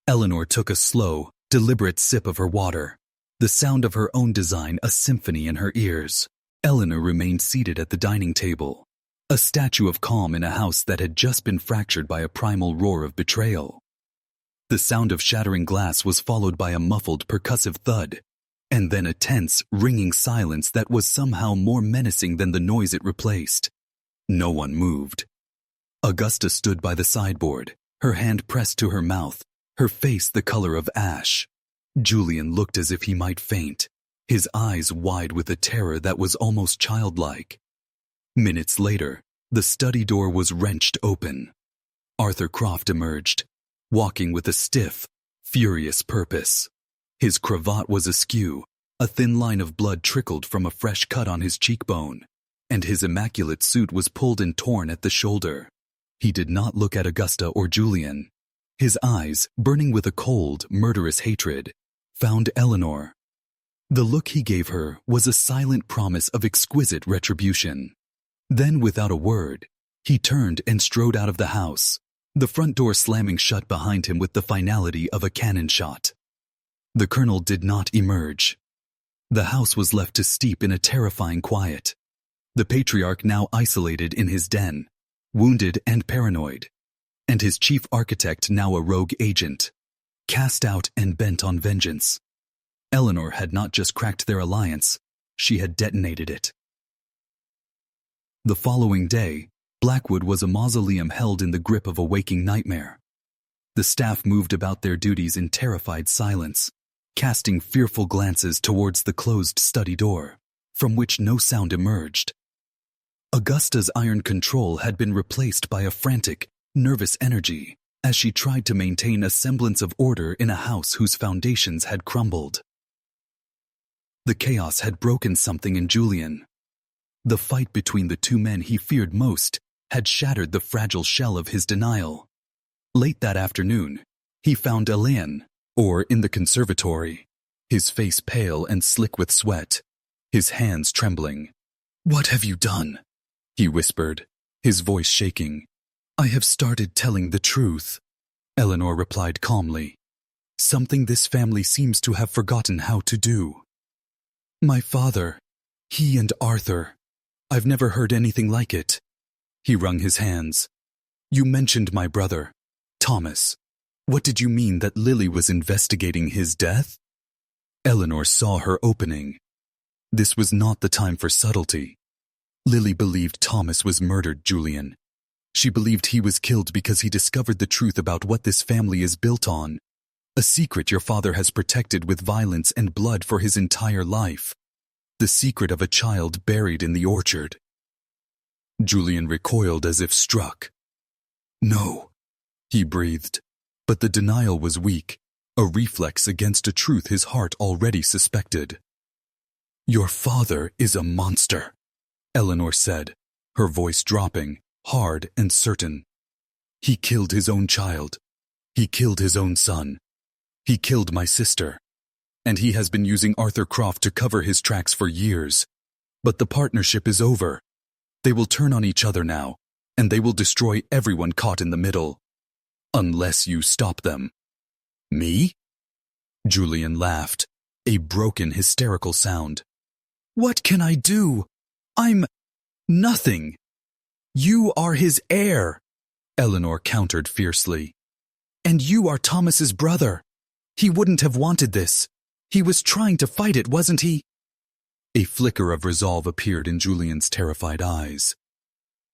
Eleanor took a slow, deliberate sip of her water, the sound of her own design a symphony in her ears. Eleanor remained seated at the dining table, a statue of calm in a house that had just been fractured by a primal roar of betrayal. The sound of shattering glass was followed by a muffled, percussive thud, and then a tense, ringing silence that was somehow more menacing than the noise it replaced. No one moved. Augusta stood by the sideboard, her hand pressed to her mouth, her face the color of ash. Julian looked as if he might faint, his eyes wide with a terror that was almost childlike. Minutes later, the study door was wrenched open. Arthur Croft emerged, walking with a stiff, furious purpose. His cravat was askew, a thin line of blood trickled from a fresh cut on his cheekbone, and his immaculate suit was pulled and torn at the shoulder. He did not look at Augusta or Julian. His eyes, burning with a cold, murderous hatred, found Eleanor. The look he gave her was a silent promise of exquisite retribution. Then, without a word, he turned and strode out of the house, the front door slamming shut behind him with the finality of a cannon shot. The colonel did not emerge. The house was left to steep in a terrifying quiet. The patriarch now isolated in his den, wounded and paranoid, and his chief architect now a rogue agent, cast out and bent on vengeance. Eleanor had not just cracked their alliance, she had detonated it. The following day, Blackwood was a mausoleum held in the grip of a waking nightmare. The staff moved about their duties in terrified silence, casting fearful glances towards the closed study door, from which no sound emerged. Augusta's iron control had been replaced by a frantic, nervous energy as she tried to maintain a semblance of order in a house whose foundations had crumbled. The chaos had broken something in Julian. The fight between the two men he feared most had shattered the fragile shell of his denial. Late that afternoon, he found Alain, or in the conservatory, his face pale and slick with sweat, his hands trembling. "What have you done?" he whispered, his voice shaking. "I have started telling the truth," Eleanor replied calmly. "Something this family seems to have forgotten how to do. My father, he and Arthur, I've never heard anything like it." He wrung his hands. "You mentioned my brother, Thomas. What did you mean that Lily was investigating his death?" Eleanor saw her opening. This was not the time for subtlety. Lily believed Thomas was murdered, Julian. She believed he was killed because he discovered the truth about what this family is built on. A secret your father has protected with violence and blood for his entire life. The secret of a child buried in the orchard. Julian recoiled as if struck. No, he breathed, but the denial was weak, a reflex against a truth his heart already suspected. Your father is a monster, Eleanor said, her voice dropping, hard and certain. He killed his own child. He killed his own son. He killed my sister. And he has been using Arthur Croft to cover his tracks for years. But the partnership is over. They will turn on each other now, and they will destroy everyone caught in the middle. Unless you stop them. Me? Julian laughed, a broken, hysterical sound. What can I do? I'm nothing. You are his heir, Eleanor countered fiercely. And you are Thomas's brother. He wouldn't have wanted this. He was trying to fight it, wasn't he? A flicker of resolve appeared in Julian's terrified eyes.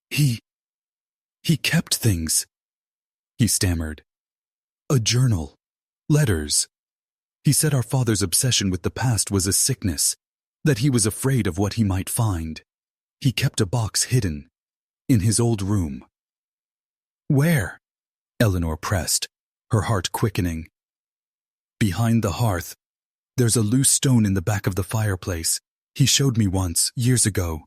He kept things, he stammered. A journal, letters. He said our father's obsession with the past was a sickness, that he was afraid of what he might find. He kept a box hidden, in his old room. Where? Eleanor pressed, her heart quickening. Behind the hearth. There's a loose stone in the back of the fireplace. He showed me once, years ago.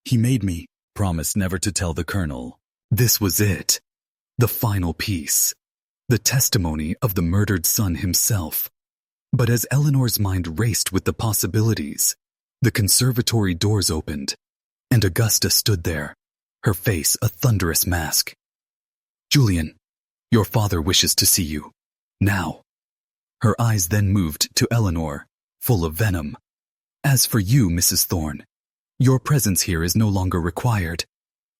He made me promise never to tell the colonel. This was it. The final piece. The testimony of the murdered son himself. But as Eleanor's mind raced with the possibilities, the conservatory doors opened, and Augusta stood there, her face a thunderous mask. Julian, your father wishes to see you. Now. Her eyes then moved to Eleanor, full of venom. As for you, Mrs. Thorne, your presence here is no longer required.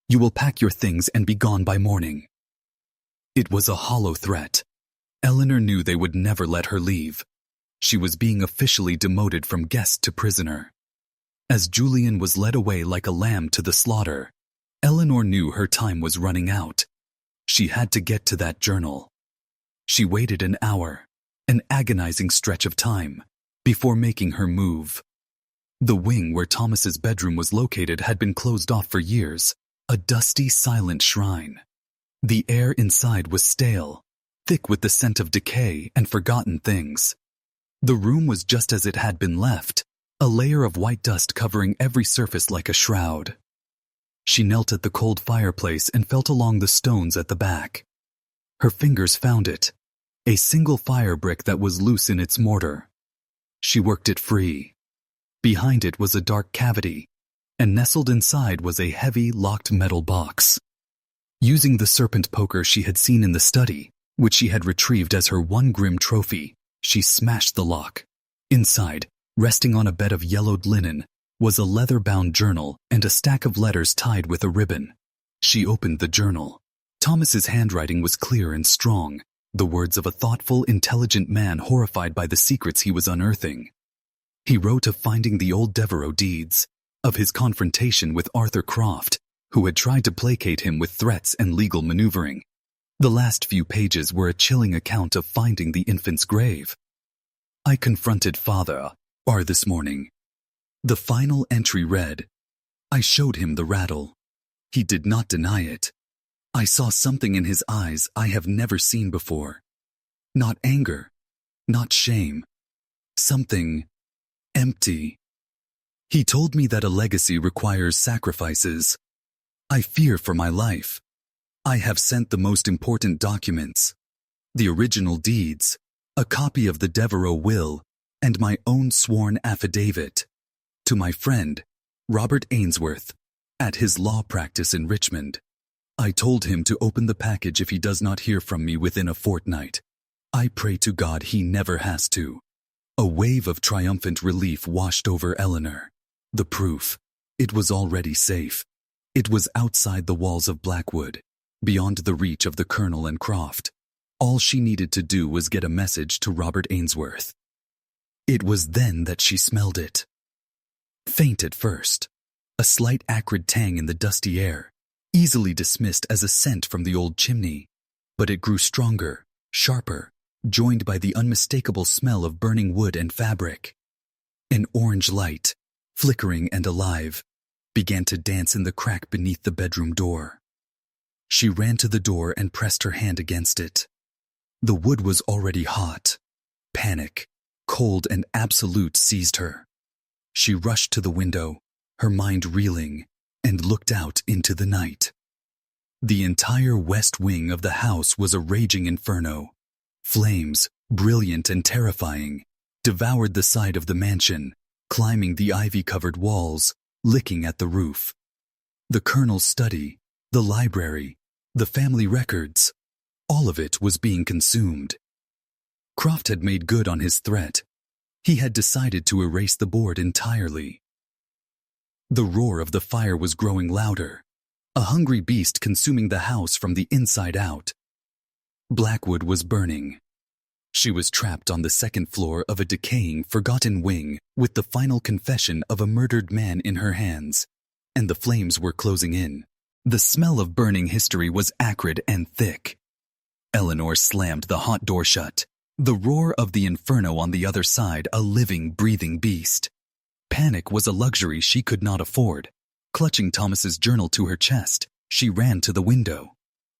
You will pack your things and be gone by morning. It was a hollow threat. Eleanor knew they would never let her leave. She was being officially demoted from guest to prisoner. As Julian was led away like a lamb to the slaughter, Eleanor knew her time was running out. She had to get to that journal. She waited an hour, an agonizing stretch of time, before making her move. The wing where Thomas's bedroom was located had been closed off for years, a dusty, silent shrine. The air inside was stale, thick with the scent of decay and forgotten things. The room was just as it had been left, a layer of white dust covering every surface like a shroud. She knelt at the cold fireplace and felt along the stones at the back. Her fingers found it, a single fire brick that was loose in its mortar. She worked it free. Behind it was a dark cavity, and nestled inside was a heavy, locked metal box. Using the serpent poker she had seen in the study, which she had retrieved as her one grim trophy, she smashed the lock. Inside, resting on a bed of yellowed linen, was a leather-bound journal and a stack of letters tied with a ribbon. She opened the journal. Thomas's handwriting was clear and strong, the words of a thoughtful, intelligent man horrified by the secrets he was unearthing. He wrote of finding the old Devereux deeds, of his confrontation with Arthur Croft, who had tried to placate him with threats and legal maneuvering. The last few pages were a chilling account of finding the infant's grave. I confronted Father R this morning. The final entry read, I showed him the rattle. He did not deny it. I saw something in his eyes I have never seen before. Not anger, not shame. Something empty. He told me that a legacy requires sacrifices. I fear for my life. I have sent the most important documents, the original deeds, a copy of the Devereux will, and my own sworn affidavit, to my friend, Robert Ainsworth, at his law practice in Richmond. I told him to open the package if he does not hear from me within a fortnight. I pray to God he never has to. A wave of triumphant relief washed over Eleanor. The proof. It was already safe. It was outside the walls of Blackwood, beyond the reach of the Colonel and Croft. All she needed to do was get a message to Robert Ainsworth. It was then that she smelled it. Faint at first, a slight acrid tang in the dusty air, easily dismissed as a scent from the old chimney, but it grew stronger, sharper, joined by the unmistakable smell of burning wood and fabric. An orange light, flickering and alive, began to dance in the crack beneath the bedroom door. She ran to the door and pressed her hand against it. The wood was already hot. Panic, cold and absolute, seized her. She rushed to the window, her mind reeling, and looked out into the night. The entire west wing of the house was a raging inferno. Flames, brilliant and terrifying, devoured the side of the mansion, climbing the ivy-covered walls, licking at the roof. The colonel's study, the library, the family records, all of it was being consumed. Croft had made good on his threat. He had decided to erase the board entirely. The roar of the fire was growing louder, a hungry beast consuming the house from the inside out. Blackwood was burning. She was trapped on the second floor of a decaying, forgotten wing with the final confession of a murdered man in her hands, and the flames were closing in. The smell of burning history was acrid and thick. Eleanor slammed the hot door shut, the roar of the inferno on the other side a living, breathing beast. Panic was a luxury she could not afford. Clutching Thomas's journal to her chest, she ran to the window.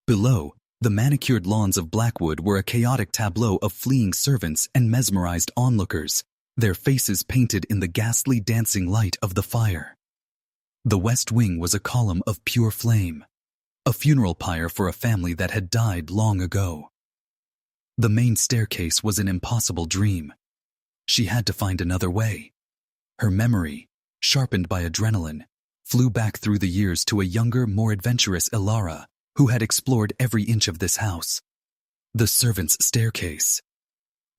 Below, the manicured lawns of Blackwood were a chaotic tableau of fleeing servants and mesmerized onlookers, their faces painted in the ghastly dancing light of the fire. The west wing was a column of pure flame, a funeral pyre for a family that had died long ago. The main staircase was an impossible dream. She had to find another way. Her memory, sharpened by adrenaline, flew back through the years to a younger, more adventurous Ilara, who had explored every inch of this house. The servants' staircase.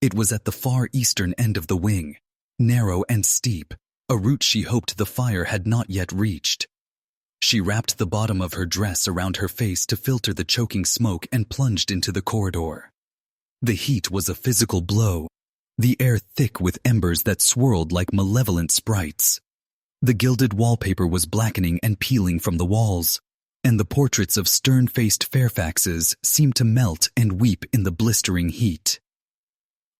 It was at the far eastern end of the wing, narrow and steep, a route she hoped the fire had not yet reached. She wrapped the bottom of her dress around her face to filter the choking smoke and plunged into the corridor. The heat was a physical blow, the air thick with embers that swirled like malevolent sprites. The gilded wallpaper was blackening and peeling from the walls, and the portraits of stern-faced Fairfaxes seemed to melt and weep in the blistering heat.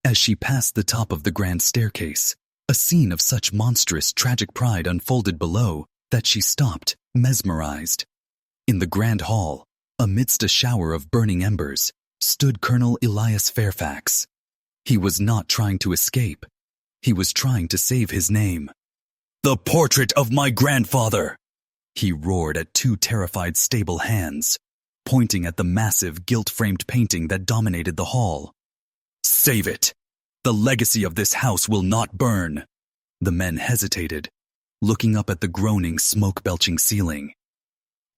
As she passed the top of the grand staircase, a scene of such monstrous, tragic pride unfolded below that she stopped, mesmerized. In the grand hall, amidst a shower of burning embers, stood Colonel Elias Fairfax. He was not trying to escape. He was trying to save his name. "The portrait of my grandfather!" he roared at two terrified stable hands, pointing at the massive, gilt-framed painting that dominated the hall. "Save it! The legacy of this house will not burn." The men hesitated, looking up at the groaning, smoke-belching ceiling.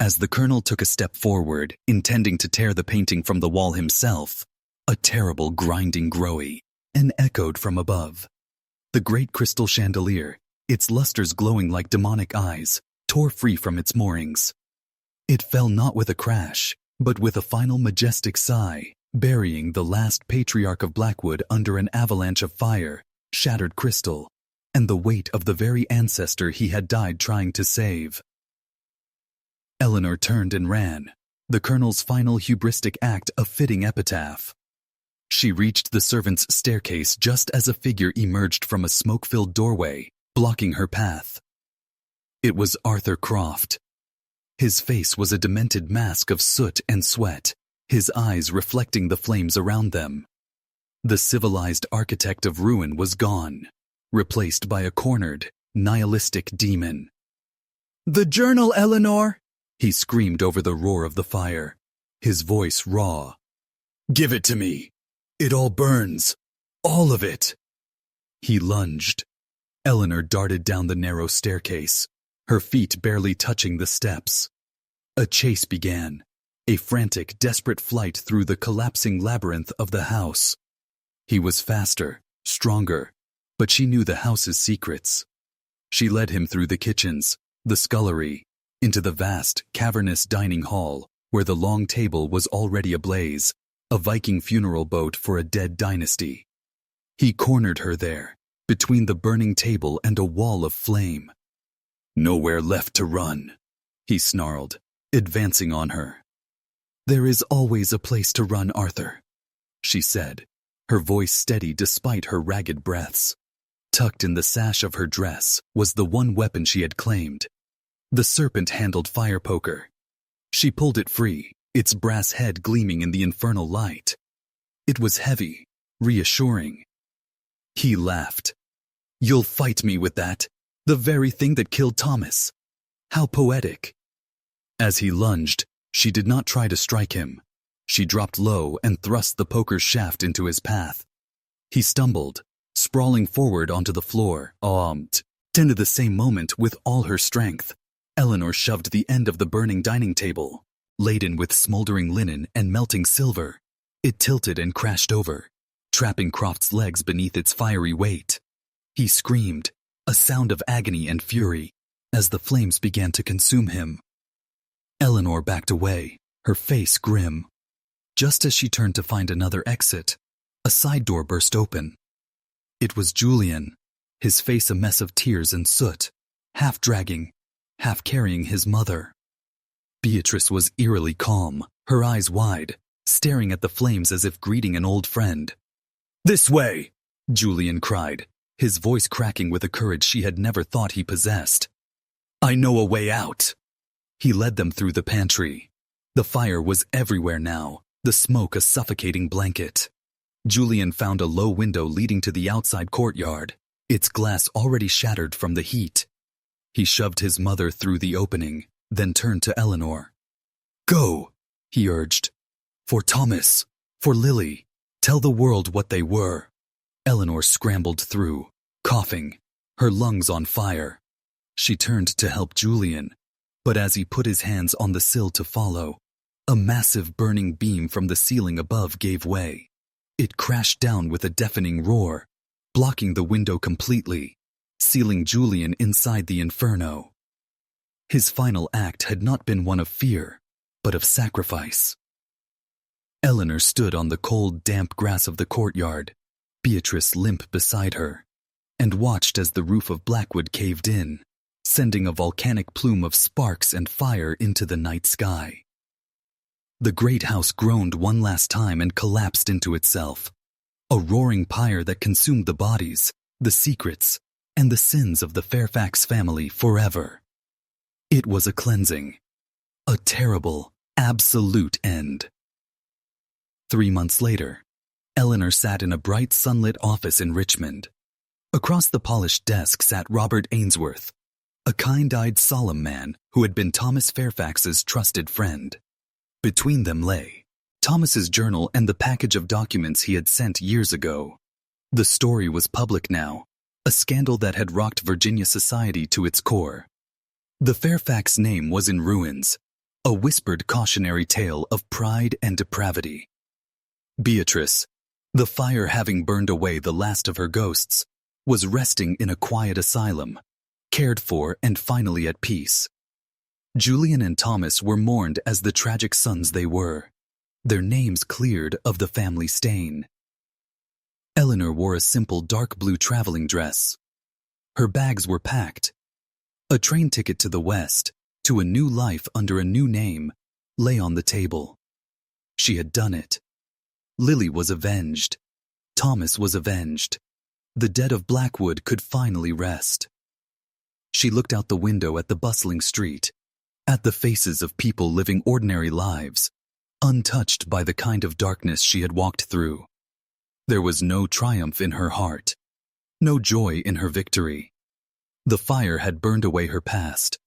As the colonel took a step forward, intending to tear the painting from the wall himself, a terrible grinding groan echoed from above. The great crystal chandelier, its lusters glowing like demonic eyes, tore free from its moorings. It fell not with a crash, but with a final majestic sigh, burying the last patriarch of Blackwood under an avalanche of fire, shattered crystal, and the weight of the very ancestor he had died trying to save. Eleanor turned and ran, the colonel's final hubristic act a fitting epitaph. She reached the servants' staircase just as a figure emerged from a smoke-filled doorway, blocking her path. It was Arthur Croft. His face was a demented mask of soot and sweat, his eyes reflecting the flames around them. The civilized architect of ruin was gone, replaced by a cornered, nihilistic demon. "The journal, Eleanor!" he screamed over the roar of the fire, his voice raw. "Give it to me! It all burns! All of it!" He lunged. Eleanor darted down the narrow staircase, her feet barely touching the steps. A chase began, a frantic, desperate flight through the collapsing labyrinth of the house. He was faster, stronger, but she knew the house's secrets. She led him through the kitchens, the scullery, into the vast, cavernous dining hall, where the long table was already ablaze, a Viking funeral boat for a dead dynasty. He cornered her there, between the burning table and a wall of flame. "Nowhere left to run," he snarled, advancing on her. "There is always a place to run, Arthur," she said, her voice steady despite her ragged breaths. Tucked in the sash of her dress was the one weapon she had claimed, the serpent-handled fire poker. She pulled it free, its brass head gleaming in the infernal light. It was heavy, reassuring. He laughed. "You'll fight me with that? The very thing that killed Thomas. How poetic." As he lunged, she did not try to strike him. She dropped low and thrust the poker's shaft into his path. He stumbled, sprawling forward onto the floor. Then at the same moment, with all her strength, Eleanor shoved the end of the burning dining table, laden with smoldering linen and melting silver. It tilted and crashed over, trapping Croft's legs beneath its fiery weight. He screamed, a sound of agony and fury, as the flames began to consume him. Eleanor backed away, her face grim. Just as she turned to find another exit, a side door burst open. It was Julian, his face a mess of tears and soot, half dragging, half carrying his mother. Beatrice was eerily calm, her eyes wide, staring at the flames as if greeting an old friend. "This way!" Julian cried, his voice cracking with a courage she had never thought he possessed. "I know a way out." He led them through the pantry. The fire was everywhere now, the smoke a suffocating blanket. Julian found a low window leading to the outside courtyard, its glass already shattered from the heat. He shoved his mother through the opening, then turned to Eleanor. "Go," he urged. "For Thomas, for Lily, tell the world what they were." Eleanor scrambled through, coughing, her lungs on fire. She turned to help Julian, but as he put his hands on the sill to follow, a massive burning beam from the ceiling above gave way. It crashed down with a deafening roar, blocking the window completely, sealing Julian inside the inferno. His final act had not been one of fear, but of sacrifice. Eleanor stood on the cold, damp grass of the courtyard, Beatrice limp beside her, and watched as the roof of Blackwood caved in, sending a volcanic plume of sparks and fire into the night sky. The great house groaned one last time and collapsed into itself, a roaring pyre that consumed the bodies, the secrets, and the sins of the Fairfax family forever. It was a cleansing, a terrible, absolute end. 3 months later, Eleanor sat in a bright sunlit office in Richmond. Across the polished desk sat Robert Ainsworth, a kind-eyed, solemn man who had been Thomas Fairfax's trusted friend. Between them lay Thomas's journal and the package of documents he had sent years ago. The story was public now, a scandal that had rocked Virginia society to its core. The Fairfax name was in ruins, a whispered cautionary tale of pride and depravity. Beatrice, the fire having burned away the last of her ghosts, was resting in a quiet asylum, cared for and finally at peace. Julian and Thomas were mourned as the tragic sons they were, their names cleared of the family stain. Eleanor wore a simple dark blue traveling dress. Her bags were packed. A train ticket to the West, to a new life under a new name, lay on the table. She had done it. Lily was avenged. Thomas was avenged. The dead of Blackwood could finally rest. She looked out the window at the bustling street, at the faces of people living ordinary lives, untouched by the kind of darkness she had walked through. There was no triumph in her heart, no joy in her victory. The fire had burned away her past,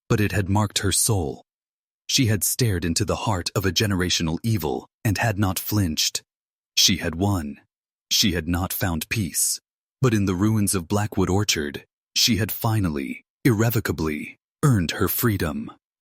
but it had marked her soul. She had stared into the heart of a generational evil and had not flinched. She had won. She had not found peace. But in the ruins of Blackwood Orchard, she had finally, irrevocably, earned her freedom.